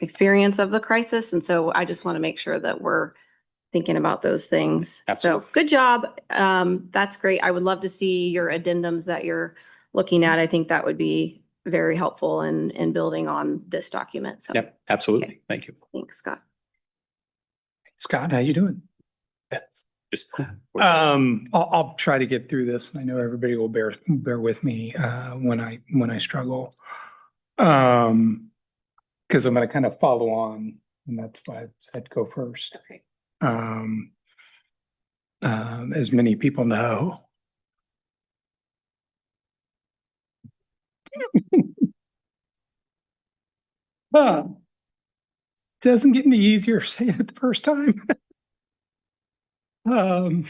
experience of the crisis. And so I just want to make sure that we're thinking about those things. Absolutely. So good job. That's great. I would love to see your addendums that you're looking at. I think that would be very helpful in building on this document. So Yep, absolutely. Okay. Thank you. thanks, Scott. Scott, how you doing? Just I'll try to get through this. I know everybody will bear with me when I struggle. Because I'm going to kind of follow on, and that's why I said go first. Okay. As many people know, doesn't get any easier saying it the first time. Um,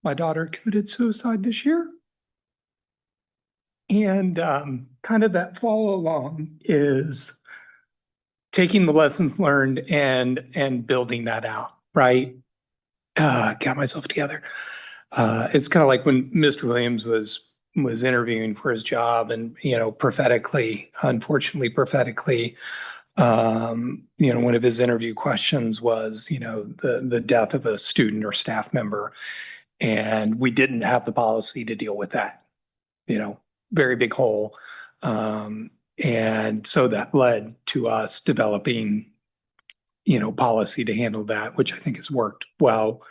my daughter committed suicide this year. And kind of that follow along is taking the lessons learned and building that out, right? Got myself together. It's kind of like when Mr. Williams was interviewing for his job, and prophetically, unfortunately, one of his interview questions was, the death of a student or staff member, and we didn't have the policy to deal with that. Very big hole. And so that led to us developing, policy to handle that, which I think has worked well.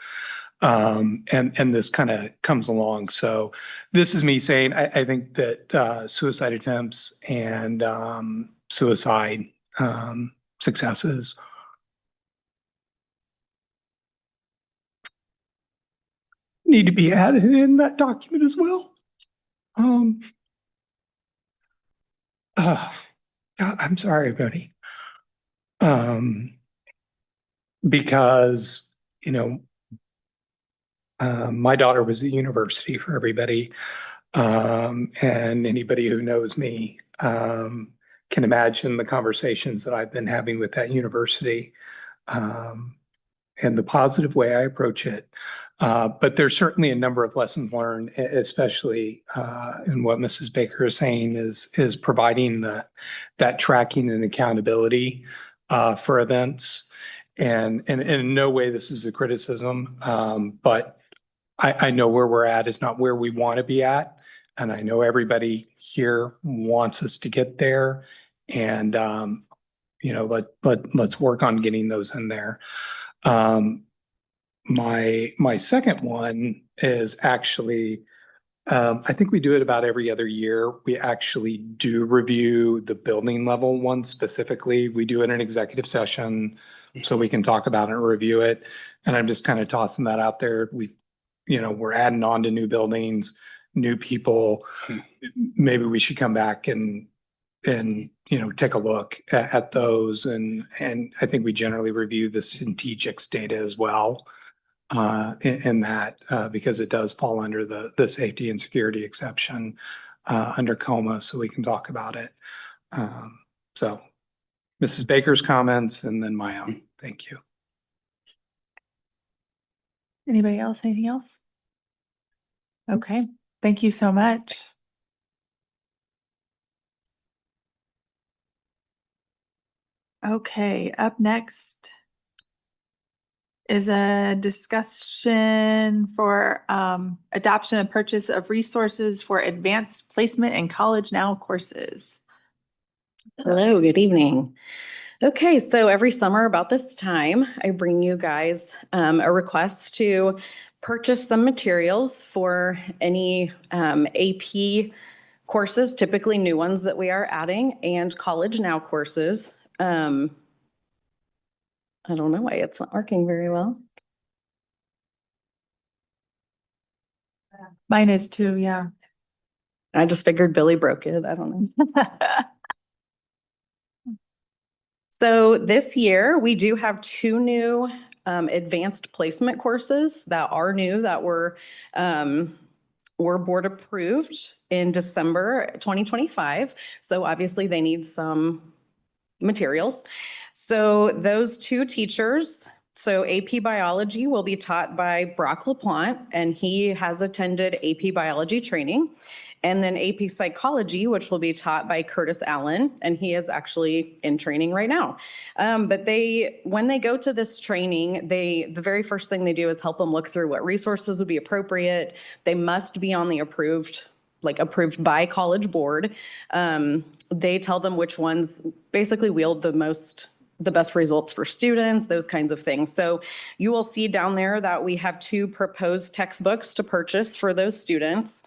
And this kind of comes along. So this is me saying, I think that suicide attempts and suicide successes need to be added in that document as well. God, I'm sorry, buddy. Because, my daughter was at university, for everybody. And anybody who knows me can imagine the conversations that I've been having with that university and the positive way I approach it. But there's certainly a number of lessons learned, especially in what Mrs. Baker is saying is providing that tracking and accountability for events. And in no way this is a criticism, but I know where we're at is not where we want to be at. And I know everybody here wants us to get there. And, let's work on getting those in there. My second one is actually, I think we do it about every other year. We actually do review the building level one specifically. We do it in an executive session so we can talk about it and review it. And I'm just kind of tossing that out there. We're adding on to new buildings, new people. Maybe we should come back and take a look at those. And I think we generally review the strategics data as well in that because it does fall under the safety and security exception under COMA, so we can talk about it. So Mrs. Baker's comments and then my own. Thank you. Anybody else? Anything else? Okay, thank you so much. Okay, up next is a discussion for adoption and purchase of resources for advanced placement and College Now courses. Hello, good evening. Okay, so every summer about this time, I bring you guys a request to purchase some materials for any AP courses, typically new ones that we are adding, and College Now courses. I don't know why it's not working very well. Mine is too, yeah. I just figured Billy broke it. I don't know. So this year, we do have two new advanced placement courses that are new that were board approved in December 2025. So obviously they need some materials. So those two teachers, so AP Biology will be taught by Brock LaPlante, and he has attended AP Biology training. And then AP Psychology, which will be taught by Curtis Allen, and he is actually in training right now. But when they go to this training, the very first thing they do is help them look through what resources would be appropriate. They must be on the approved by College Board. They tell them which ones basically wield the best results for students, those kinds of things. So you will see down there that we have two proposed textbooks to purchase for those students.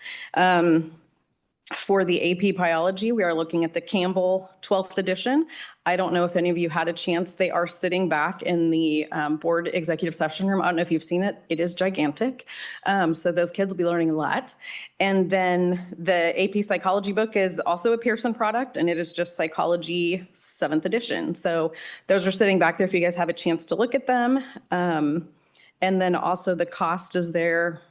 For the AP Biology, we are looking at the Campbell 12th edition. I don't know if any of you had a chance. They are sitting back in the board executive session room. I don't know if you've seen it. It is gigantic. So those kids will be learning a lot. And then the AP Psychology book is also a Pearson product, and it is just Psychology 7th edition. So those are sitting back there if you guys have a chance to look at them. And then also the cost is there.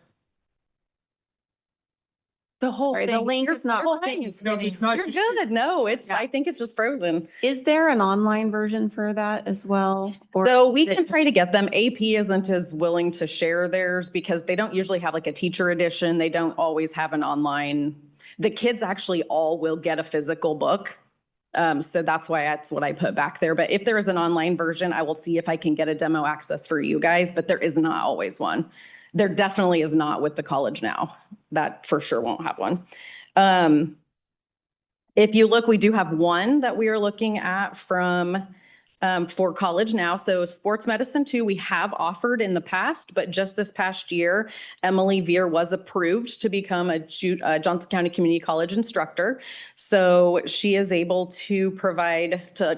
The whole Sorry, thing. the link is not The whole working. thing is spinning. You're good. No, Yeah. I think it's just frozen. Is there an online version for that as well? Or So we is can it- try to get them. AP isn't as willing to share theirs because they don't usually have like a teacher edition. They don't always have an online. The kids actually all will get a physical book. So that's what I put back there. But if there is an online version, I will see if I can get a demo access for you guys, but there is not always one. There definitely is not with the College Now. That for sure won't have one. If you look, we do have one that we are looking at for College Now. So Sports Medicine 2, we have offered in the past, but just this past year, Emily Veer was approved to become a Johnson County Community College instructor. So she is able to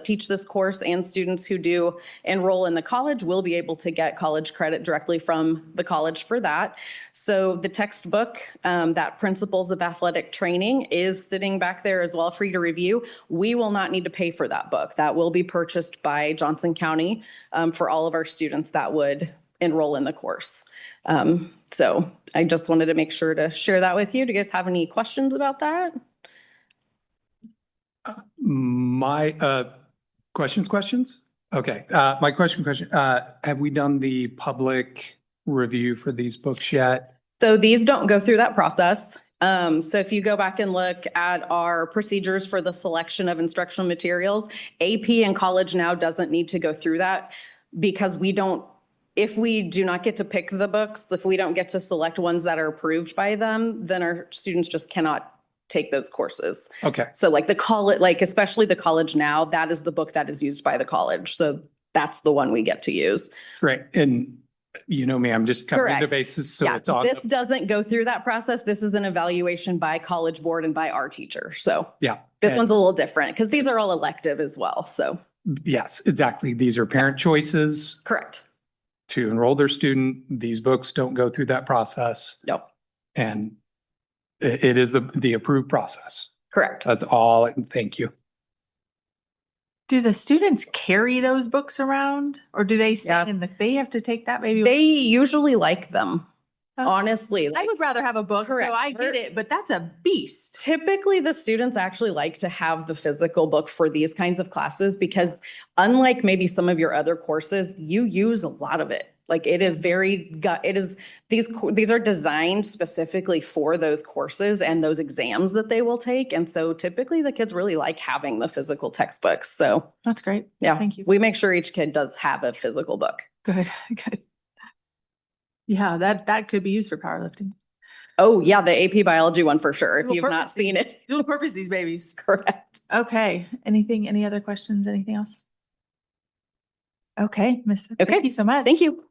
teach this course, and students who do enroll in the college will be able to get college credit directly from the college for that. So the textbook, that Principles of Athletic Training, is sitting back there as well for you to review. We will not need to pay for that book. That will be purchased by Johnson County for all of our students that would enroll in the course. So I just wanted to make sure to share that with you. Do you guys have any questions about that? My questions? Okay, my question, have we done the public review for these books yet? So these don't go through that process. So if you go back and look at our procedures for the selection of instructional materials, AP and College Now doesn't need to go through that because if we do not get to pick the books, if we don't get to select ones that are approved by them, then our students just cannot take those courses. Okay, So like especially the College Now, that is the book that is used by the college. So that's the one we get to use. great. And you know me, I'm just covering the Correct. bases, so Yeah, it's on. this doesn't go through that process. This is an evaluation by College Board and by our teacher. So Yeah. this and- one's a little different because these are all elective as well. So Yes, exactly. These are parent choices correct. to enroll their student. These books don't go through that process. Yep. And it is the approved process. Correct. That's all. Thank you. Do the students carry those books around, or do they Yeah. stay they have to take that maybe? They usually like them. Oh. Honestly, I like, would rather have a book, so Correct. I get it, but that's a beast. typically the students actually like to have the physical book for these kinds of classes because unlike maybe some of your other courses, you use a lot of it. Like it is these are designed specifically for those courses and those exams that they will take. And so typically the kids really like having the physical textbooks. So That's great. yeah, Thank you. we make sure each kid does have a physical book. Good, good. Yeah, that could be used for powerlifting. Oh, yeah, the AP biology one for sure, if Dual you've not purpose seen it. Dual purpose, these babies. Correct. Okay, any other questions, anything else? Okay, Miss, Okay, thank you so much. Thank you.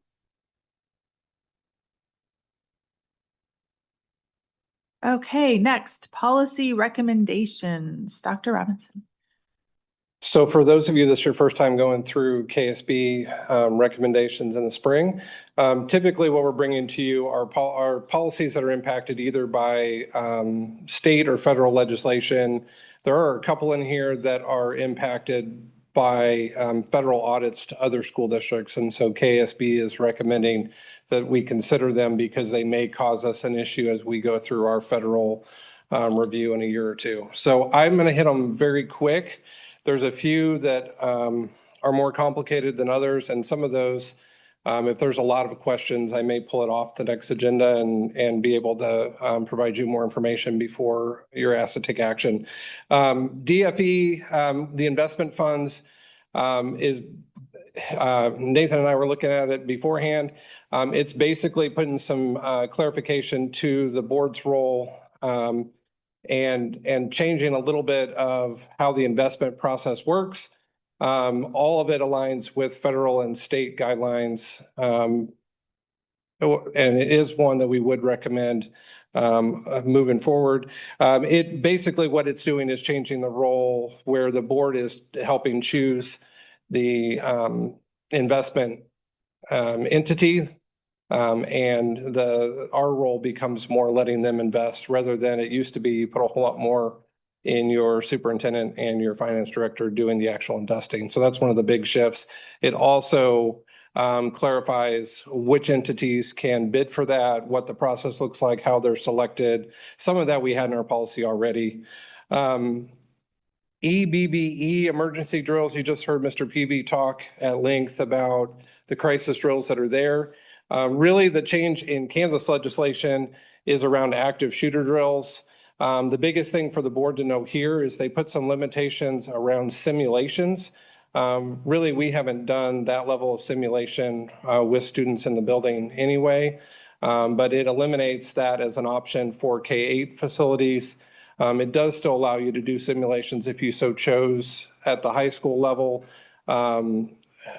Okay, next, policy recommendations. Dr. Robinson. So for those of you that's your first time going through KSB recommendations in the spring, typically what we're bringing to you are policies that are impacted either by state or federal legislation. There are a couple in here that are impacted by federal audits to other school districts. And so KSB is recommending that we consider them because they may cause us an issue as we go through our federal review in a year or two. So I'm going to hit them very quick. There's a few that are more complicated than others, and some of those, if there's a lot of questions, I may pull it off the next agenda and be able to provide you more information before you're asked to take action. DFE, the investment funds, is Nathan and I were looking at it beforehand. It's basically putting some clarification to the board's role and changing a little bit of how the investment process works. All of it aligns with federal and state guidelines. And it is one that we would recommend moving forward. It basically what it's doing is changing the role where the board is helping choose the investment entity. And our role becomes more letting them invest rather than it used to be you put a whole lot more in your superintendent and your finance director doing the actual investing. So that's one of the big shifts. It also clarifies which entities can bid for that, what the process looks like, how they're selected. Some of that we had in our policy already. EBBE, emergency drills, you just heard Mr. Peavy talk at length about the crisis drills that are there. Really, the change in Kansas legislation is around active shooter drills. The biggest thing for the board to know here is they put some limitations around simulations. Really, we haven't done that level of simulation with students in the building anyway, but it eliminates that as an option for K-8 facilities. It does still allow you to do simulations if you so chose at the high school level.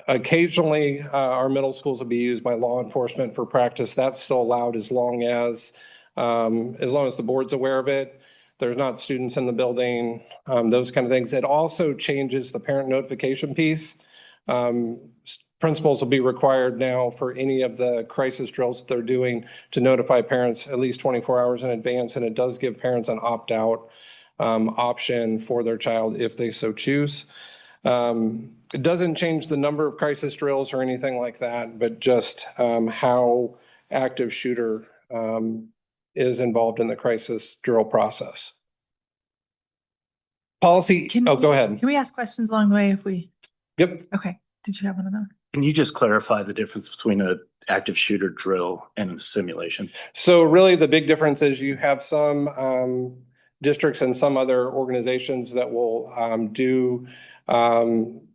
Occasionally, our middle schools will be used by law enforcement for practice. That's still allowed as long as the board's aware of it. There's not students in the building, those kind of things. It also changes the parent notification piece. Principals will be required now for any of the crisis drills that they're doing to notify parents at least 24 hours in advance. And it does give parents an opt-out option for their child if they so choose. It doesn't change the number of crisis drills or anything like that, but just how active shooter is involved in the crisis drill process. Policy, go ahead. Can we ask questions along the way if we? Yep. Okay, did you have one of them? Can you just clarify the difference between an active shooter drill and a simulation? So really the big difference is you have some districts and some other organizations that will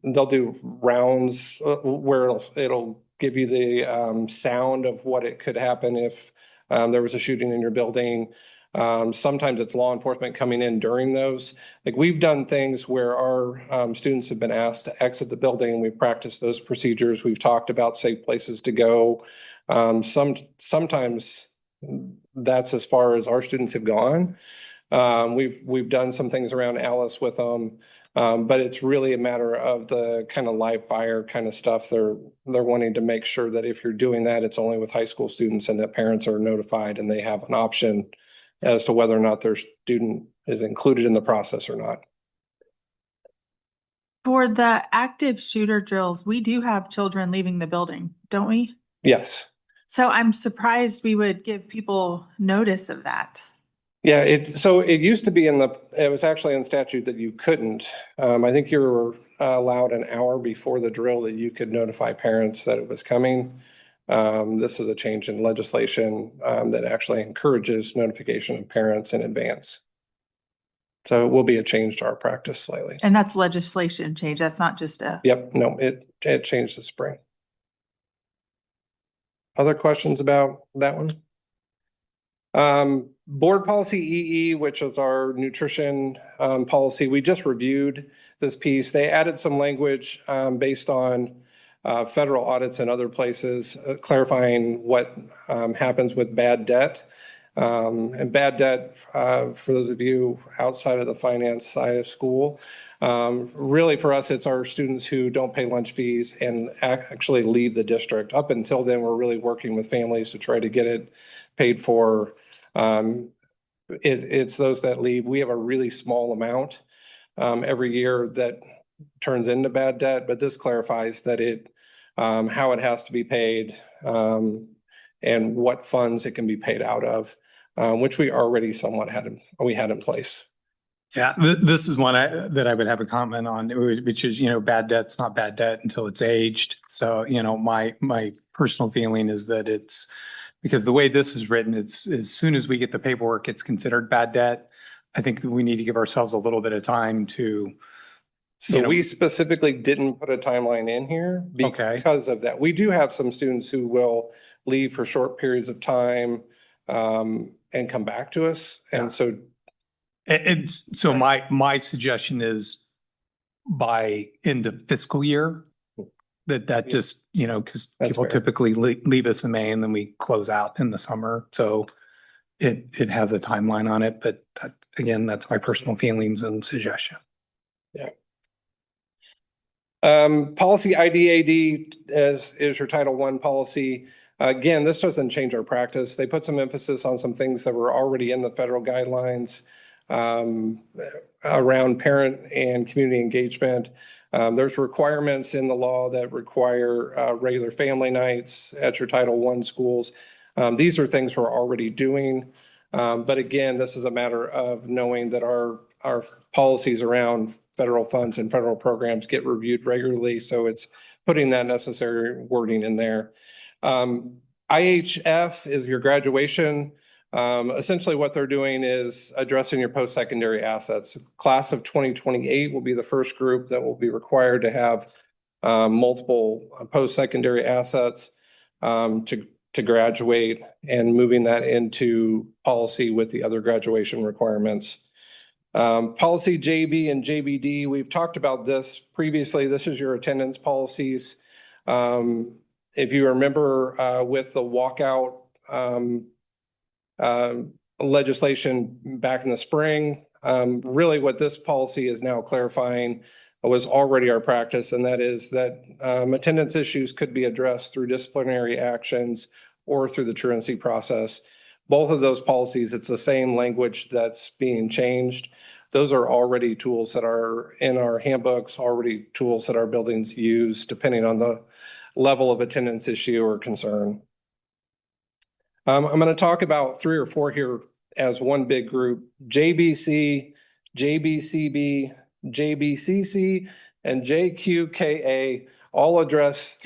they'll do rounds where it'll give you the sound of what it could happen if there was a shooting in your building. Sometimes it's law enforcement coming in during those. Like we've done things where our students have been asked to exit the building. We've practiced those procedures. We've talked about safe places to go. Sometimes that's as far as our students have gone. We've done some things around Alice with them, but it's really a matter of the kind of live fire kind of stuff. They're wanting to make sure that if you're doing that, it's only with high school students and that parents are notified and they have an option as to whether or not their student is included in the process or not. For the active shooter drills, we do have children leaving the building, don't we? Yes. So I'm surprised we would give people notice of that. Yeah, so it used to be it was actually in statute that you couldn't. I think you were allowed an hour before the drill that you could notify parents that it was coming. This is a change in legislation that actually encourages notification of parents in advance. So it will be a change to our practice slightly. And that's legislation change. That's not just a. Yep, no, it changed this spring. Other questions about that one? Board policy EE, which is our nutrition policy, we just reviewed this piece. They added some language based on federal audits and other places, clarifying what happens with bad debt. And bad debt, for those of you outside of the finance side of school, really for us, it's our students who don't pay lunch fees and actually leave the district. Up until then, we're really working with families to try to get it paid for. It's those that leave. We have a really small amount every year that turns into bad debt, but this clarifies that how it has to be paid, and what funds it can be paid out of, which we already somewhat had in place. Yeah, this is one that I would have a comment on, which is, bad debt's not bad debt until it's aged. So, my personal feeling is that it's, because the way this is written, it's as soon as we get the paperwork, it's considered bad debt. I think we need to give ourselves a little bit of time to. So we specifically didn't put a timeline in here because of that. We do have some students who will leave for short periods of time and come back to us. And so my suggestion is by end of fiscal year, that just, because people typically leave us in May and then we close out in the summer. So it has a timeline on it, but again, that's my personal feelings and suggestion. Yeah. Policy IDAD is your Title I policy. Again, this doesn't change our practice. They put some emphasis on some things that were already in the federal guidelines around parent and community engagement. There's requirements in the law that require regular family nights at your Title I schools. These are things we're already doing. But again, this is a matter of knowing that our policies around federal funds and federal programs get reviewed regularly. So it's putting that necessary wording in there. IHF is your graduation. Essentially what they're doing is addressing your post-secondary assets. Class of 2028 will be the first group that will be required to have multiple post-secondary assets to graduate, and moving that into policy with the other graduation requirements. Policy JB and JBD, we've talked about this previously. This is your attendance policies. If you remember with the walkout legislation back in the spring, really what this policy is now clarifying was already our practice, and that is that attendance issues could be addressed through disciplinary actions or through the truancy process. Both of those policies, it's the same language that's being changed. Those are already tools that are in our handbooks, already tools that our buildings use depending on the level of attendance issue or concern. I'm going to talk about 3 or 4 here as one big group: JBC, JBCB, JBCC, and JQKA. All address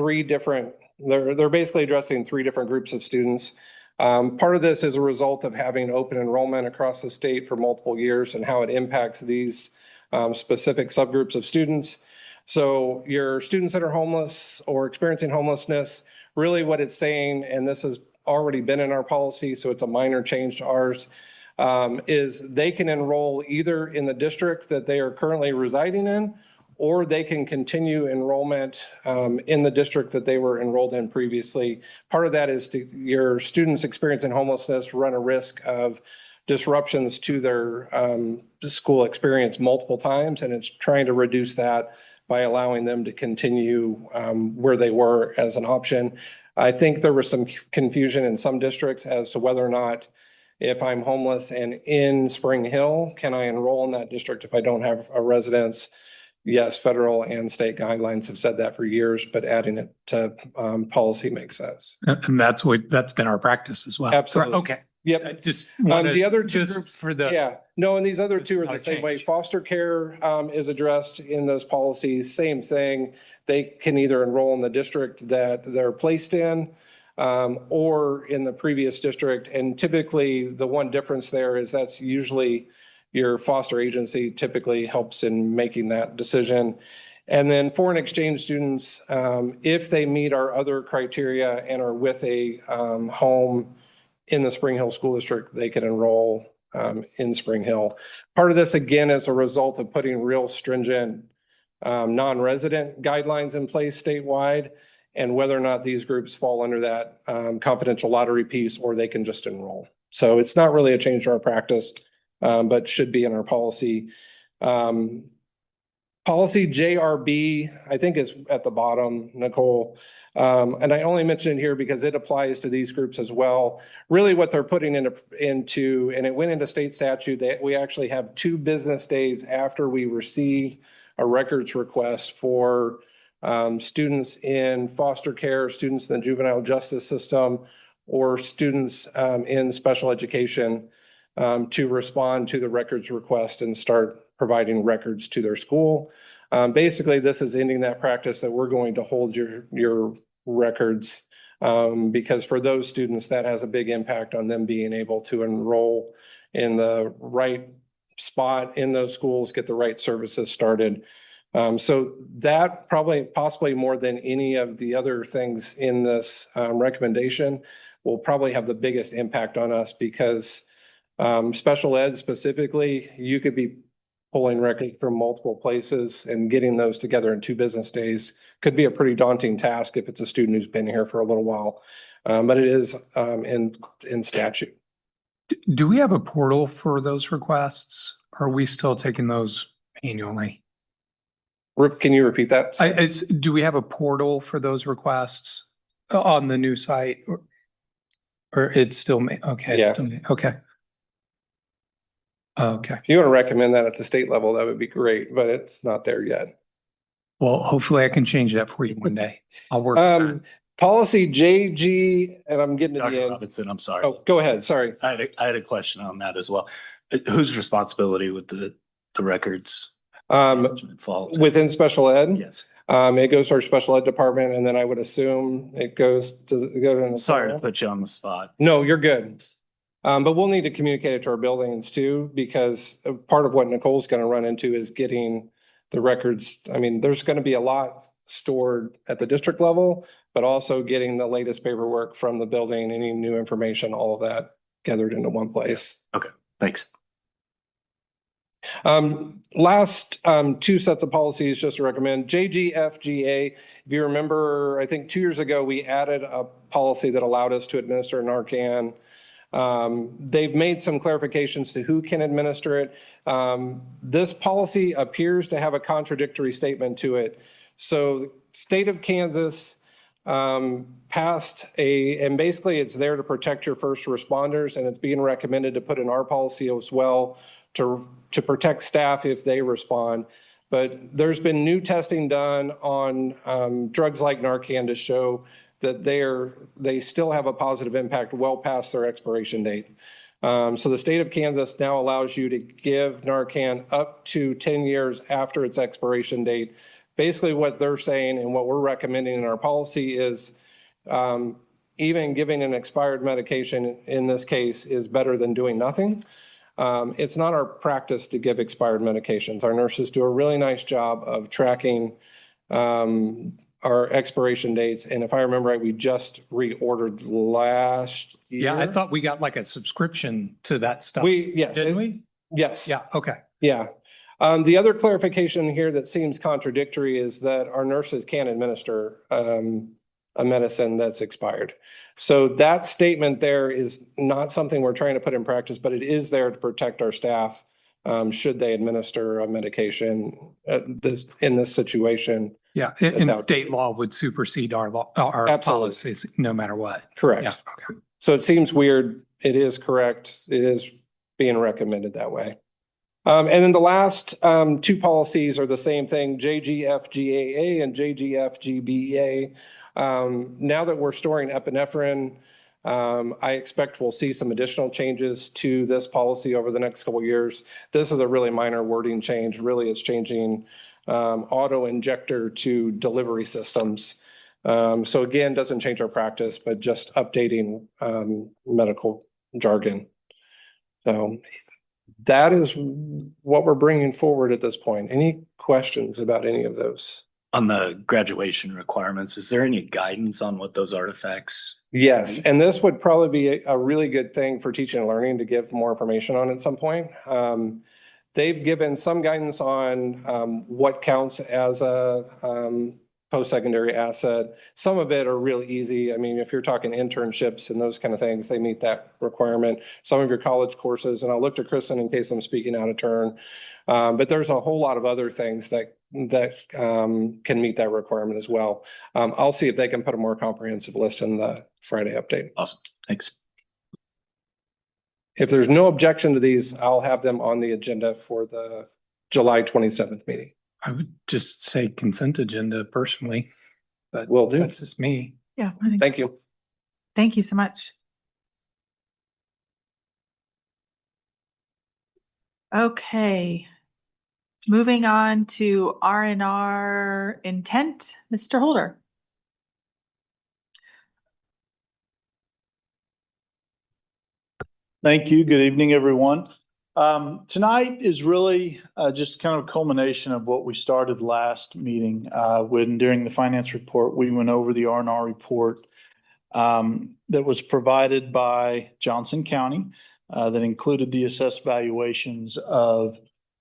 they're basically addressing 3 different groups of students. Part of this is a result of having open enrollment across the state for multiple years and how it impacts these specific subgroups of students. So your students that are homeless or experiencing homelessness, really what it's saying, and this has already been in our policy, so it's a minor change to ours, is they can enroll either in the district that they are currently residing in, or they can continue enrollment in the district that they were enrolled in previously. Part of that is your students experiencing homelessness run a risk of disruptions to their school experience multiple times, and it's trying to reduce that by allowing them to continue where they were as an option. I think there was some confusion in some districts as to whether or not, if I'm homeless and in Spring Hill, can I enroll in that district if I don't have a residence? Yes, federal and state guidelines have said that for years, but adding it to policy makes sense. And that's been our practice as well. Absolutely. Okay. Yep. I just the other 2 groups for the. Yeah, no, and these other 2 are the same way. change. Foster care is addressed in those policies. Same thing. They can either enroll in the district that they're placed in or in the previous district. And typically the one difference there is that's usually your foster agency typically helps in making that decision. And then foreign exchange students, if they meet our other criteria and are with a home in the Spring Hill School District, they can enroll in Spring Hill. Part of this, again, is a result of putting real stringent non-resident guidelines in place statewide, and whether or not these groups fall under that confidential lottery piece, or they can just enroll. So it's not really a change to our practice, but should be in our policy. Policy JRB, I think, is at the bottom, Nicole. And I only mention it here because it applies to these groups as well. Really what they're putting into, and it went into state statute, that we actually have 2 business days after we receive a records request for students in foster care, students in the juvenile justice system, or students in special education to respond to the records request and start providing records to their school. Basically, this is ending that practice that we're going to hold your records because for those students, that has a big impact on them being able to enroll in the right spot in those schools, get the right services started. So that probably possibly more than any of the other things in this recommendation will probably have the biggest impact on us because special ed specifically, you could be pulling records from multiple places and getting those together in 2 business days could be a pretty daunting task if it's a student who's been here for a little while. But it is in statute. Do we have a portal for those requests? Or are we still taking those manually? Can you repeat that? Do we have a portal for those requests on the new site? Or it's still, okay. Yeah. Okay. Okay. If you want to recommend that at the state level, that would be great, but it's not there yet. Well, hopefully I can change that for you one day. I'll work on that. Policy JG, and I'm getting to the Dr. end. Robinson, I'm sorry. Oh, go ahead. Sorry. I had a question on that as well. Whose responsibility would the records management fall to? Within special ed? Yes. It goes to our special ed department, and then I would assume it goes to go to. Sorry to put you on the spot. No, you're good. But we'll need to communicate it to our buildings too, because part of what Nicole's going to run into is getting the records. I mean, there's going to be a lot stored at the district level, but also getting the latest paperwork from the building, any new information, all of that gathered into one place. Okay, thanks. Last 2 sets of policies just to recommend. JGFGA, if you remember, I think 2 years ago, we added a policy that allowed us to administer Narcan. They've made some clarifications to who can administer it. This policy appears to have a contradictory statement to it. So the state of Kansas passed and basically it's there to protect your first responders, and it's being recommended to put in our policy as well to protect staff if they respond. But there's been new testing done on drugs like Narcan to show that they still have a positive impact well past their expiration date. So the state of Kansas now allows you to give Narcan up to 10 years after its expiration date. Basically what they're saying and what we're recommending in our policy is even giving an expired medication in this case is better than doing nothing. It's not our practice to give expired medications. Our nurses do a really nice job of tracking our expiration dates. And if I remember right, we just reordered last year. Yeah, I thought we got like a subscription to that stuff. Yes. Didn't we? Yes. Yeah, okay. Yeah. The other clarification here that seems contradictory is that our nurses can administer a medicine that's expired. So that statement there is not something we're trying to put in practice, but it is there to protect our staff should they administer a medication in this situation. Yeah, and state law would supersede our policies no matter what. Correct. Yeah, okay. So it seems weird. It is correct. It is being recommended that way. And then the last 2 policies are the same thing, JGFGAA and JGFGBA. Now that we're storing epinephrine, I expect we'll see some additional changes to this policy over the next couple of years. This is a really minor wording change. Really, it's changing auto injector to delivery systems. So again, doesn't change our practice, but just updating medical jargon. So that is what we're bringing forward at this point. Any questions about any of those? On the graduation requirements, is there any guidance on what those artifacts? Yes, and this would probably be a really good thing for teaching and learning to give more information on at some point. They've given some guidance on what counts as a post-secondary asset. Some of it are real easy. I mean, if you're talking internships and those kind of things, they meet that requirement. Some of your college courses, and I'll look to Kristen in case I'm speaking out of turn. But there's a whole lot of other things that can meet that requirement as well. I'll see if they can put a more comprehensive list in the Friday update. Awesome, thanks. If there's no objection to these, I'll have them on the agenda for the July 27th meeting. I would just say consent agenda personally, but Will do. that's just me. Yeah. Thank you. Thank you so much. Okay. Moving on to R&R intent, Mr. Holder. Thank you. Good evening, everyone. Tonight is really just kind of a culmination of what we started last meeting when during the finance report, we went over the R&R report that was provided by Johnson County that included the assessed valuations of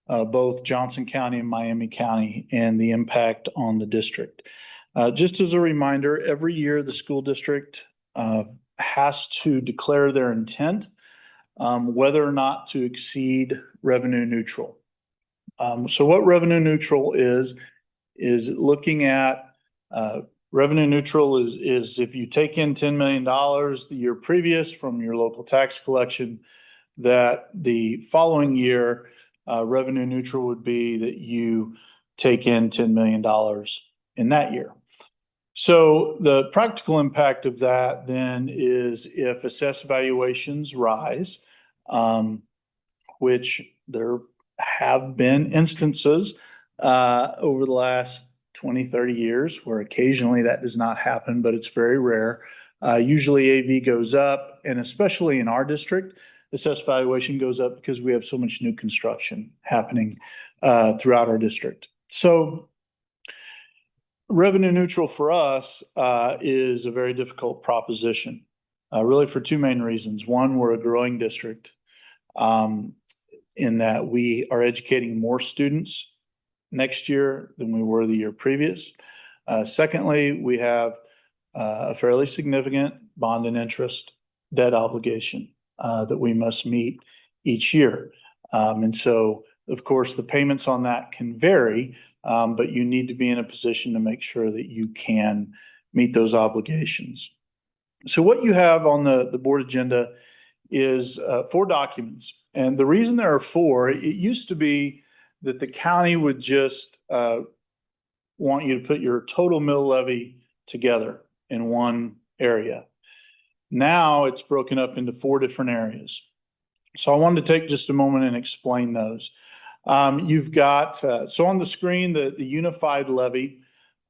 both Johnson County and Miami County and the impact on the district. Just as a reminder, every year the school district has to declare their intent whether or not to exceed revenue neutral. So what revenue neutral is looking at revenue neutral is if you take in $10 million the year previous from your local tax collection, that the following year revenue neutral would be that you take in $10 million in that year. So the practical impact of that then is if assessed valuations rise, which there have been instances over the last 20, 30 years where occasionally that does not happen, but it's very rare. Usually AV goes up, and especially in our district, assessed valuation goes up because we have so much new construction happening throughout our district. So revenue neutral for us is a very difficult proposition, really for two main reasons. One, we're a growing district in that we are educating more students next year than we were the year previous. Secondly, we have a fairly significant bond and interest debt obligation that we must meet each year. And so, of course, the payments on that can vary, but you need to be in a position to make sure that you can meet those obligations. So what you have on the board agenda is 4 documents. And the reason there are 4, it used to be that the county would just want you to put your total mill levy together in one area. Now it's broken up into 4 different areas. So I wanted to take just a moment and explain those. You've got, so on the screen, the unified levy.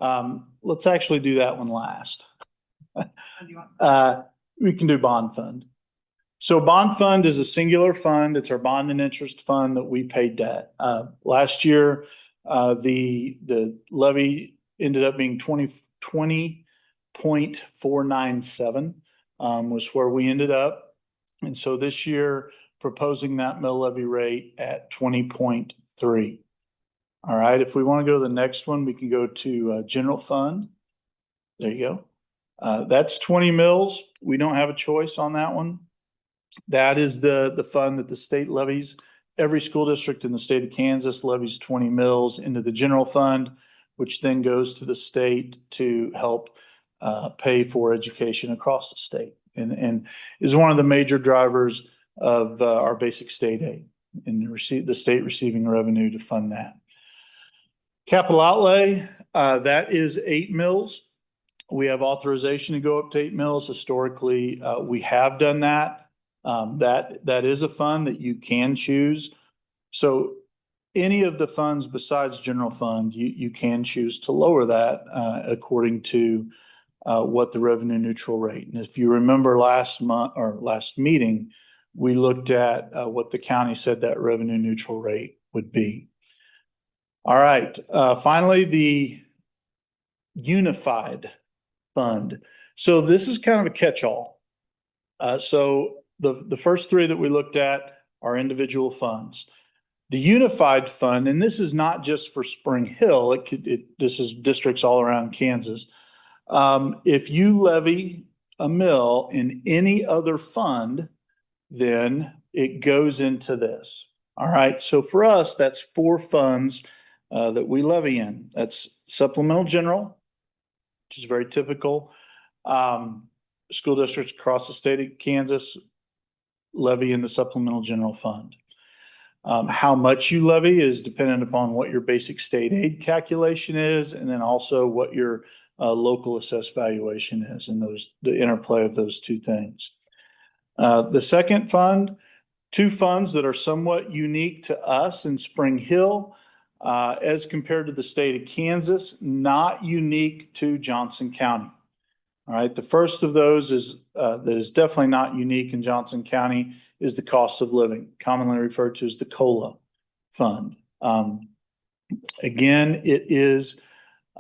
Let's actually do that one last. We can do bond fund. So bond fund is a singular fund. It's our bond and interest fund that we pay debt. Last year, the levy ended up being 20.497 was where we ended up. And so this year, proposing that mill levy rate at 20.3. All right, if we want to go to the next one, we can go to general fund. There you go. That's 20 mills. We don't have a choice on that one. That is the fund that the state levies. Every school district in the state of Kansas levies 20 mills into the general fund, which then goes to the state to help pay for education across the state, and is one of the major drivers of our basic state aid, and the state receiving revenue to fund that. Capital outlay, that is 8 mills. We have authorization to go up to 8 mills. Historically, we have done that. That is a fund that you can choose. So any of the funds besides general fund, you can choose to lower that according to what the revenue neutral rate. And if you remember last month or last meeting, we looked at what the county said that revenue neutral rate would be. All right, finally, the unified fund. So this is kind of a catch-all. So the first three that we looked at are individual funds. The unified fund, and this is not just for Spring Hill, this is districts all around Kansas. If you levy a mill in any other fund, then it goes into this. All right, so for us, that's 4 funds that we levy in. That's supplemental general, which is very typical. School districts across the state of Kansas levy in the supplemental general fund. How much you levy is dependent upon what your basic state aid calculation is, and then also what your local assessed valuation is, and the interplay of those two things. The second fund, 2 funds that are somewhat unique to us in Spring Hill, as compared to the state of Kansas, not unique to Johnson County. All right, the first of those is that is definitely not unique in Johnson County is the cost of living, commonly referred to as the COLA fund. Again, it is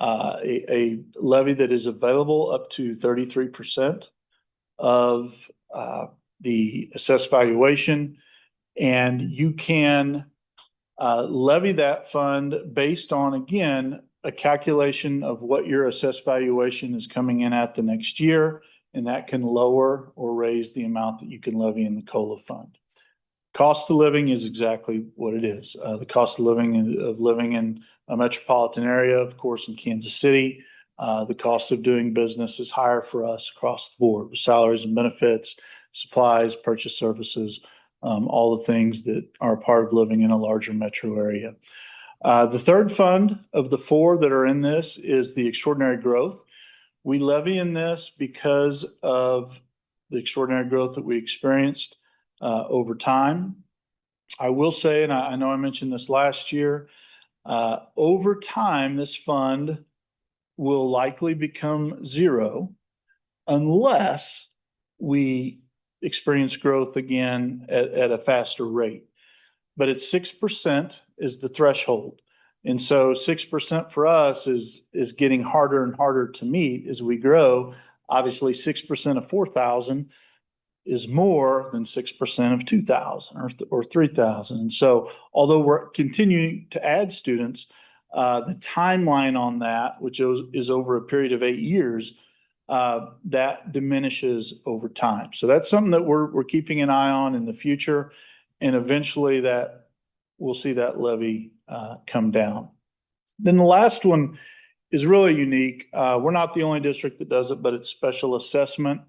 a levy that is available up to 33% of the assessed valuation, and you can levy that fund based on, again, a calculation of what your assessed valuation is coming in at the next year, and that can lower or raise the amount that you can levy in the COLA fund. Cost of living is exactly what it is. The cost of living in a metropolitan area, of course, in Kansas City, the cost of doing business is higher for us across the board with salaries and benefits, supplies, purchase services, all the things that are a part of living in a larger metro area. The third fund of the 4 that are in this is the extraordinary growth. We levy in this because of the extraordinary growth that we experienced over time. I will say, and I know I mentioned this last year, over time, this fund will likely become 0 unless we experience growth again at a faster rate. But it's 6% is the threshold. And so 6% for us is getting harder and harder to meet as we grow. Obviously, 6% of 4,000 is more than 6% of 2,000 or 3,000. And so although we're continuing to add students, the timeline on that, which is over a period of 8 years, that diminishes over time. So that's something that we're keeping an eye on in the future. And eventually that we'll see that levy come down. Then the last one is really unique. We're not the only district that does it, but it's special assessment.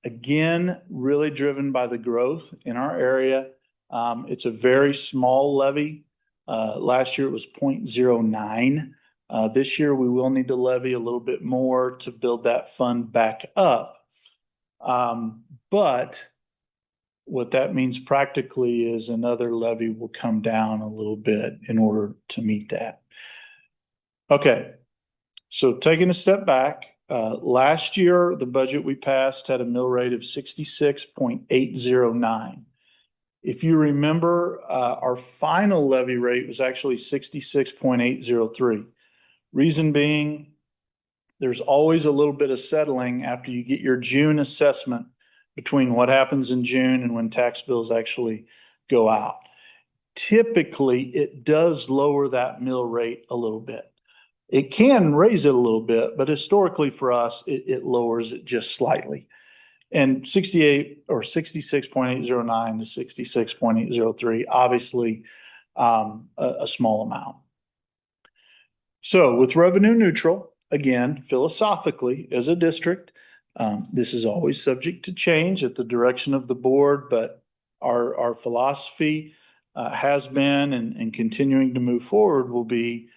Again, really driven by the growth in our area. It's a very small levy. Last year it was 0.09. This year we will need to levy a little bit more to build that fund back up. But what that means practically is another levy will come down a little bit in order to meet that. Okay, so taking a step back, last year the budget we passed had a mill rate of 66.809. If you remember, our final levy rate was actually 66.803. Reason being, there's always a little bit of settling after you get your June assessment between what happens in June and when tax bills actually go out. Typically, it does lower that mill rate a little bit. It can raise it a little bit, but historically for us, it lowers it just slightly. And 68 or 66.809 to 66.803, obviously a small amount. So with revenue neutral, again, philosophically as a district, this is always subject to change at the direction of the board, but our philosophy has been and continuing to move forward will be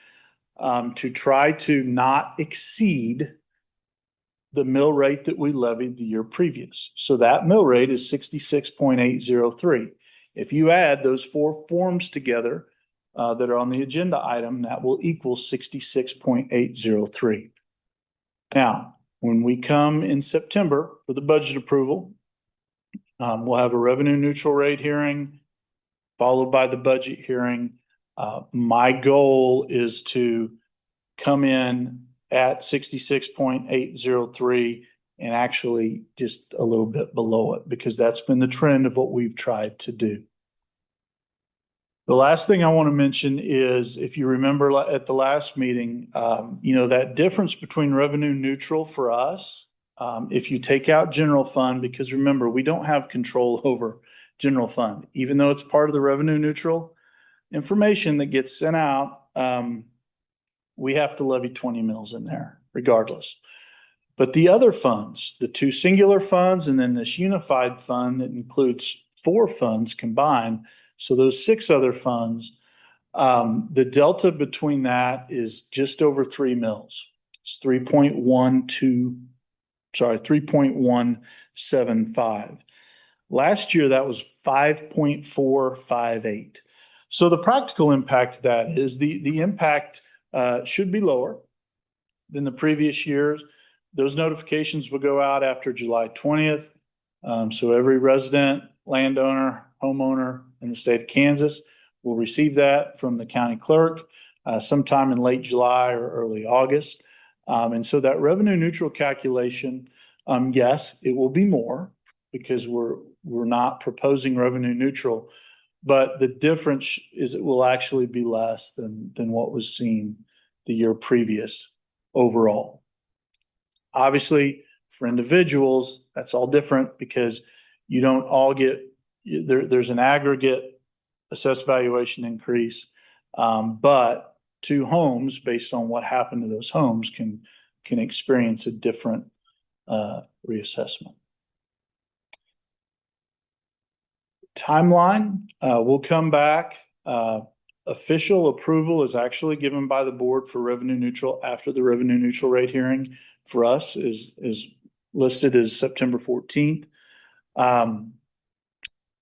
to try to not exceed the mill rate that we levied the year previous. So that mill rate is 66.803. If you add those 4 forms together that are on the agenda item, that will equal 66.803. Now, when we come in September for the budget approval, We'll have a revenue neutral rate hearing, followed by the budget hearing. My goal is to come in at 66.803 and actually just a little bit below it, because that's been the trend of what we've tried to do. The last thing I want to mention is, if you remember at the last meeting, that difference between revenue neutral for us, if you take out general fund, because remember, we don't have control over general fund, even though it's part of the revenue neutral information that gets sent out, we have to levy 20 mils in there regardless. But the other funds, the two singular funds, and then this unified fund that includes 4 funds combined, so those 6 other funds, the delta between that is just over 3 mils. It's 3.175. Last year, that was 5.458. So the practical impact of that is the impact should be lower than the previous years. Those notifications will go out after July 20th. So every resident, landowner, homeowner in the state of Kansas will receive that from the county clerk sometime in late July or early August. And so that revenue neutral calculation, yes, it will be more because we're not proposing revenue neutral, but the difference is it will actually be less than what was seen the year previous overall. Obviously, for individuals, that's all different because you don't all get, there's an aggregate assessed valuation increase, but 2 homes based on what happened to those homes can experience a different reassessment. Timeline, we'll come back. Official approval is actually given by the board for revenue neutral after the revenue neutral rate hearing for us is listed as September 14th.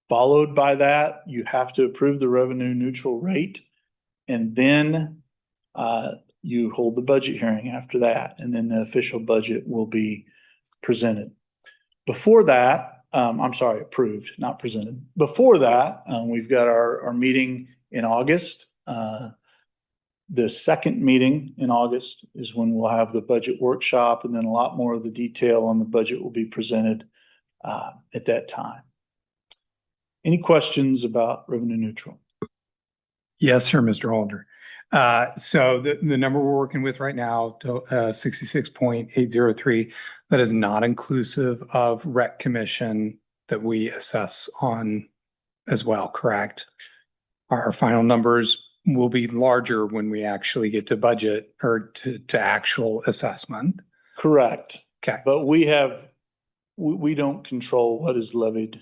Followed by that, you have to approve the revenue neutral rate, and then you hold the budget hearing after that, and then the official budget will be presented. Before that, I'm sorry, approved, not presented. Before that, we've got our meeting in August. The second meeting in August is when we'll have the budget workshop, and then a lot more of the detail on the budget will be presented at that time. Any questions about revenue neutral? Yes, sir, Mr. Holder. So the number we're working with right now, 66.803, that is not inclusive of rec commission that we assess on as well, correct? Our final numbers will be larger when we actually get to budget or to actual assessment. Correct. Okay. But we don't control what is levied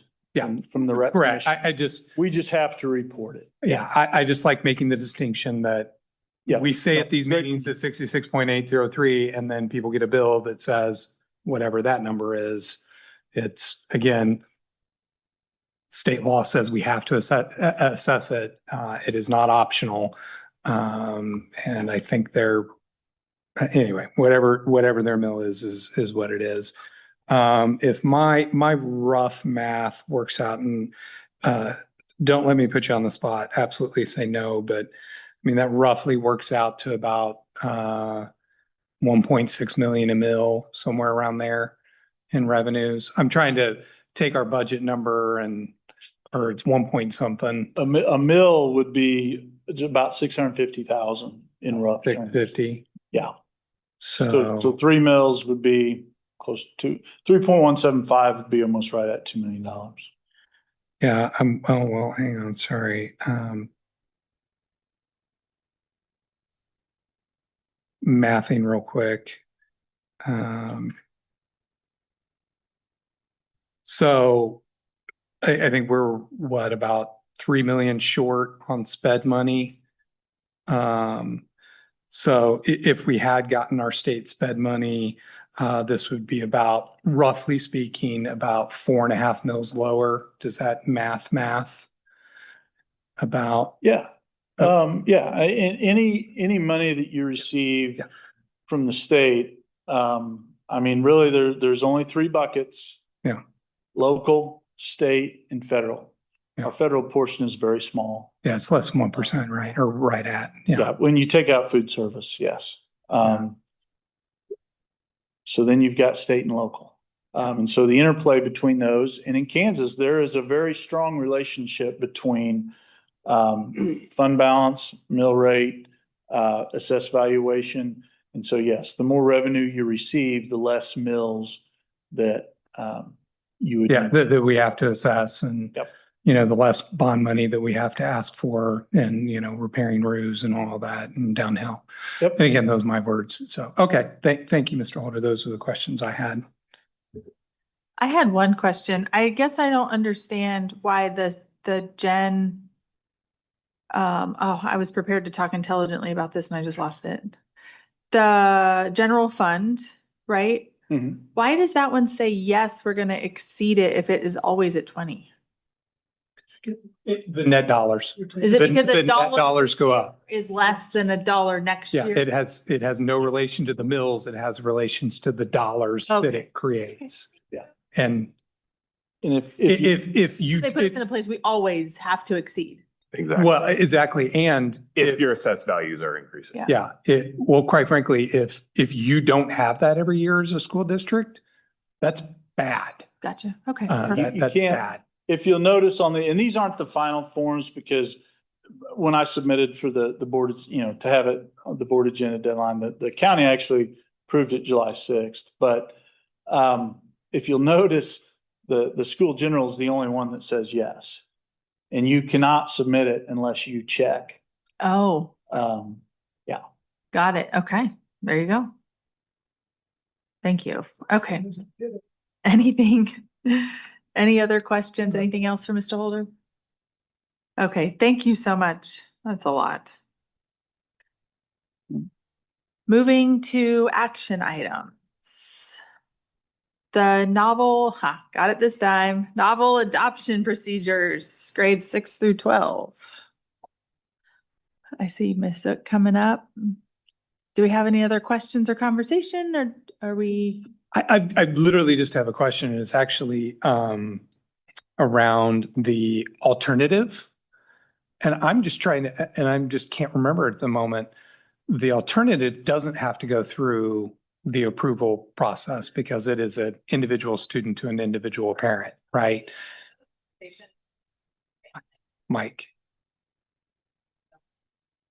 from the rec Correct. commission. We just have to report it. Yeah, I just like making the distinction that we say at these meetings at 66.803, and then people get a bill that says whatever that number is. It's, again, state law says we have to assess it. It is not optional. And I think anyway, whatever their mill is what it is. If my rough math works out, and don't let me put you on the spot, absolutely say no, but I mean, that roughly works out to about 1.6 million a mill, somewhere around there in revenues. I'm trying to take our budget number or it's 1 point something. A mill would be about 650,000 in rough terms. 650. Yeah. So 3 mills would be close to 3.175 would be almost right at $2 million. Yeah. Oh, well, hang on. Sorry. Mathing real quick. So I think we're about 3 million short on sped money. So if we had gotten our state sped money, this would be about, roughly speaking, about 4.5 mils lower. Does that math about? Yeah. Any money that you receive from the state, I mean, really there's only 3 buckets. Yeah. Local, state, and federal. Yeah. Our federal portion is very small. Yeah, it's less than 1%, right? Or right at, Yeah, when you take out food service, yes. So then you've got state and local. And so the interplay between those, and in Kansas, there is a very strong relationship between fund balance, mill rate, assessed valuation. And so, yes, the more revenue you receive, the less mills that you would. yeah, that we have to assess, and, Yep. you know, the less bond money that we have to ask for, and, you know, repairing roofs and all of that and downhill. Yep. And again, those are my words. So, okay. Thank you, Mr. Holder. Those are the questions I had. I had one question. I guess I don't understand why the gen. I was prepared to talk intelligently about this and I just lost it. The general fund, right? Mhm. Why does that one say, yes, we're gonna exceed it if it is always at 20? The net dollars. Is it because the a net dollar dollars go up? is less than a dollar next Yeah, year? it has no relation to the mills. It has relations to the dollars that Okay. it creates. Yeah. And And if if So you, they put us in a place we always have to exceed. Exactly. well, exactly. And If your assessed values are increasing. Yeah. well, quite frankly, if you don't have that every year as a school district, that's bad. Gotcha. Okay. That's can't- bad. If you'll notice and these aren't the final forms because when I submitted for the board, to have it on the board agenda deadline, the county actually approved it July 6th. But if you'll notice, the school general is the only one that says yes. And you cannot submit it unless you check. Oh, Yeah. got it. Okay. There you go. Thank you. Okay. Anything, any other questions? Anything else for Mr. Holder? Okay, thank you so much. That's a lot. Moving to action items. The novel, got it this time, novel adoption procedures, grades 6 through 12. I see Miss Zook coming up. Do we have any other questions or conversation, or are we? I literally just have a question, and it's actually around the alternative. And I'm just trying to, and I just can't remember at the moment. The alternative doesn't have to go through the approval process because it is an individual student to an individual parent, right? Mike.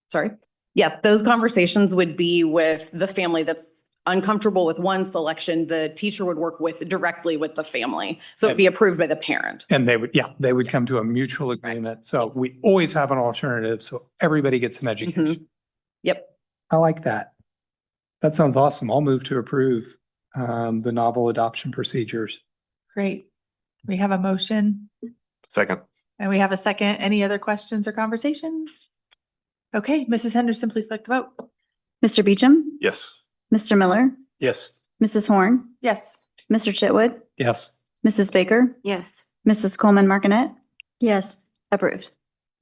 Sorry. Yeah, those conversations would be with the family that's uncomfortable with one selection. The teacher would work directly with the family. So it'd be approved by the parent. And they would come to a mutual agreement. So we always have an alternative. So everybody gets an education. Yep. I like that. That sounds awesome. I'll move to approve the novel adoption procedures. Great. We have a motion Second. and we have a second. Any other questions or conversations? Okay, Mrs. Henderson, please select the vote. Mr. Beecham, Yes. Mr. Miller, Yes. Mrs. Horn, Yes. Mr. Chitwood, Yes. Mrs. Baker, Yes. Mrs. Coleman Martinet. Yes. Approved.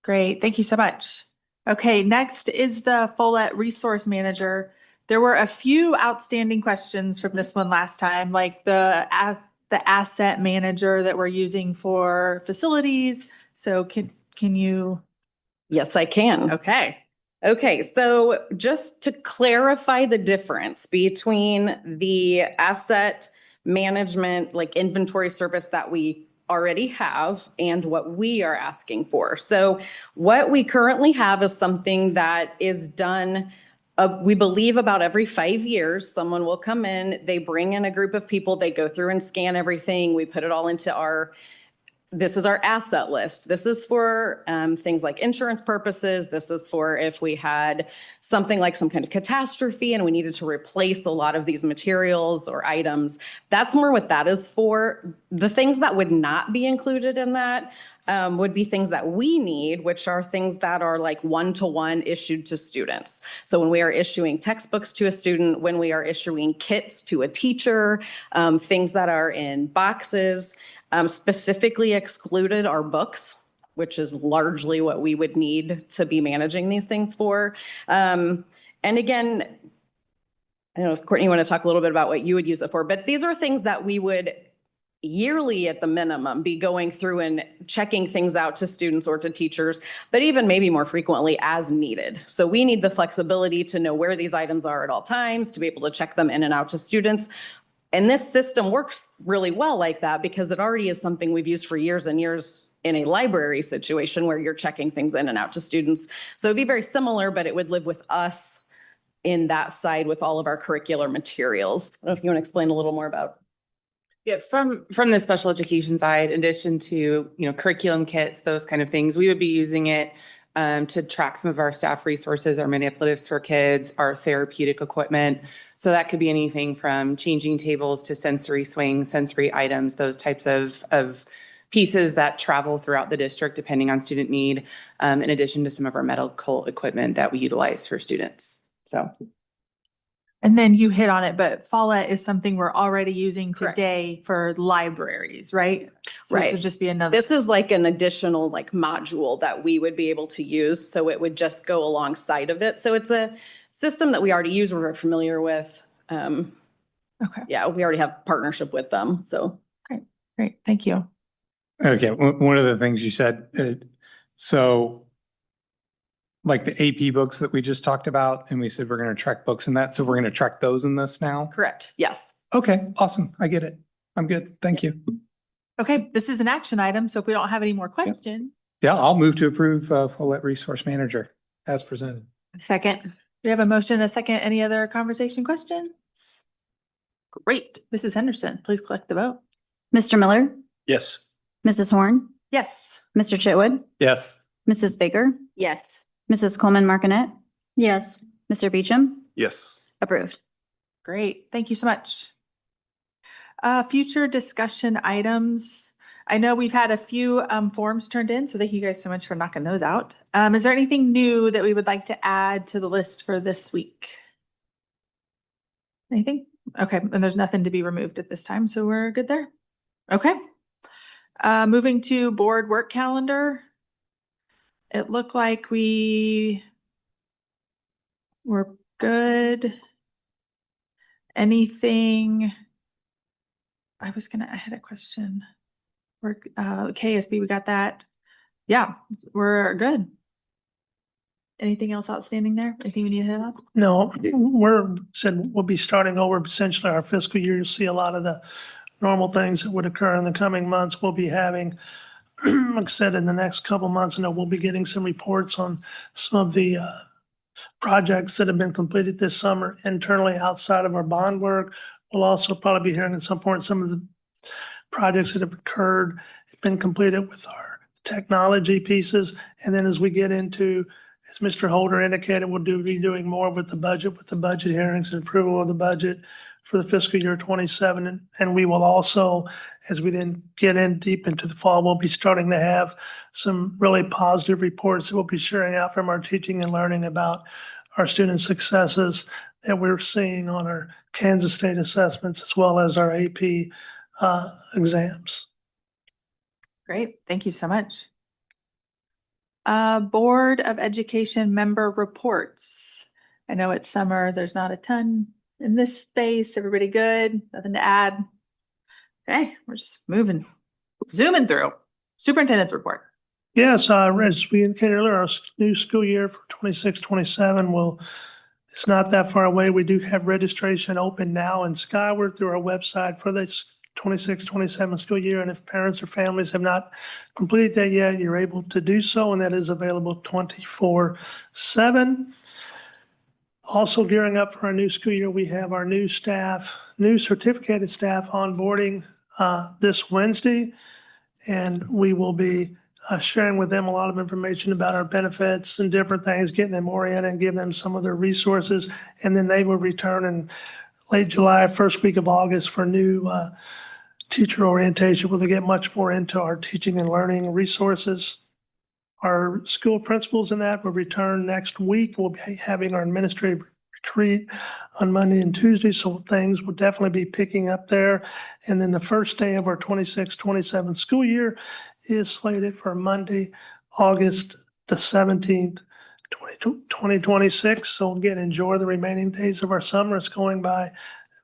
Great. Thank you so much. Okay, next is the Follett Resource Manager. There were a few outstanding questions from this one last time, like the asset manager that we're using for facilities. So can you? Yes, I can. Okay. Okay, so just to clarify the difference between the asset management, like inventory service that we already have and what we are asking for. So what we currently have is something that is done, we believe about every 5 years. Someone will come in, they bring in a group of people, they go through and scan everything. We put it all into this is our asset list. This is for things like insurance purposes. This is for if we had something like some kind of catastrophe and we needed to replace a lot of these materials or items. That's more what that is for. The things that would not be included in that would be things that we need, which are things that are like one-to-one issued to students. So when we are issuing textbooks to a student, when we are issuing kits to a teacher, things that are in boxes. Specifically excluded are books, which is largely what we would need to be managing these things for. And again, I don't know if Courtney, you want to talk a little bit about what you would use it for, but these are things that we would yearly at the minimum be going through and checking things out to students or to teachers, but even maybe more frequently as needed. So we need the flexibility to know where these items are at all times, to be able to check them in and out to students. And this system works really well like that because it already is something we've used for years and years in a library situation where you're checking things in and out to students. So it'd be very similar, but it would live with us in that side with all of our curricular materials. I don't know if you want to explain a little more about. Yes, from the special education side, in addition to, curriculum kits, those kind of things, we would be using it to track some of our staff resources, our manipulatives for kids, our therapeutic equipment. So that could be anything from changing tables to sensory swings, sensory items, those types of pieces that travel throughout the district depending on student need, in addition to some of our medical equipment that we utilize for students. So. And then you hit on it, but Follett is something we're already using Correct. today for libraries, right? So Right. This would just be another. This is like an additional module that we would be able to use. So it would just go alongside of it. So it's a system that we already use, we're very familiar with. Okay. Yeah, we already have partnership with them. So. Great. Thank you. Okay, one of the things you said, so like the AP books that we just talked about, and we said we're going to track books in that, so we're going to track those in this now? Correct. Yes. Okay, awesome. I get it. I'm good. Thank you. Okay, this is an action item, so if we don't have any more questions. Yeah, I'll move to approve Follett Resource Manager as presented. Second. We have a motion and a second. Any other conversation questions? Great. Mrs. Henderson, please collect the vote. Mr. Miller, Yes. Mrs. Horn, Yes. Mr. Chitwood, Yes. Mrs. Baker, Yes. Mrs. Coleman Martinet, Yes. Mr. Beecham, Yes. approved. Great. Thank you so much. Future discussion items. I know we've had a few forms turned in, so thank you guys so much for knocking those out. Is there anything new that we would like to add to the list for this week? Anything? Okay, and there's nothing to be removed at this time, so we're good there. Okay. Moving to board work calendar. It looked like we were good. Anything? I had a question. We're KSB, we got that. Yeah, we're good. Anything else outstanding there? Anything we need to hit on? No, we'll be starting over essentially our fiscal year. You'll see a lot of the normal things that would occur in the coming months. We'll be having, like I said, in the next couple months, I know we'll be getting some reports on some of the projects that have been completed this summer internally outside of our bond work. We'll also probably be hearing at some point some of the projects that have occurred, been completed with our technology pieces. And then as we get into, as Mr. Holder indicated, we'll be doing more with the budget hearings and approval of the budget for the fiscal year 27. And we will also, as we then get in deep into the fall, we'll be starting to have some really positive reports that we'll be sharing out from our teaching and learning about our student successes that we're seeing on our Kansas State assessments as well as our AP exams. Great, thank you so much. Board of Education member reports. I know it's summer, there's not a ton in this space. Everybody good? Nothing to add? Okay, we're just zooming through. Superintendent's report. Yes, as we indicated earlier, our new school year for 26-27 it's not that far away. We do have registration open now in Skyward through our website for this 26-27 school year. And if parents or families have not completed that yet, you're able to do so, and that is available 24/7. Also gearing up for our new school year, we have our new certificated staff onboarding this Wednesday. And we will be sharing with them a lot of information about our benefits and different things, getting them oriented and giving them some of their resources. And then they will return in late July, first week of August for new teacher orientation, where they get much more into our teaching and learning resources. Our school principals in that will return next week. We'll be having our administrative retreat on Monday and Tuesday, so things will definitely be picking up there. And then the first day of our 26-27 school year is slated for Monday, August the 17th, 2026. So again, enjoy the remaining days of our summer. It's going by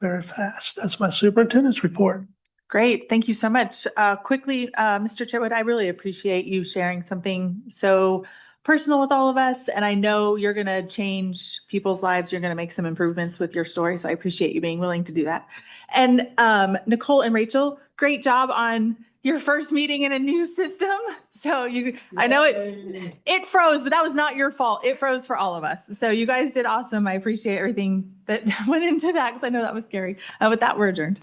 very fast. That's my superintendent's report. Great. Thank you so much. Quickly, Mr. Chitwood, I really appreciate you sharing something so personal with all of us. And I know you're going to change people's lives. You're going to make some improvements with your story. So I appreciate you being willing to do that. And Nicole and Rachel, great job on your first meeting in a new system. So I know it froze, but that was not your fault. It froze for all of us. So you guys did awesome. I appreciate everything that went into that because I know that was scary. With that, we're adjourned.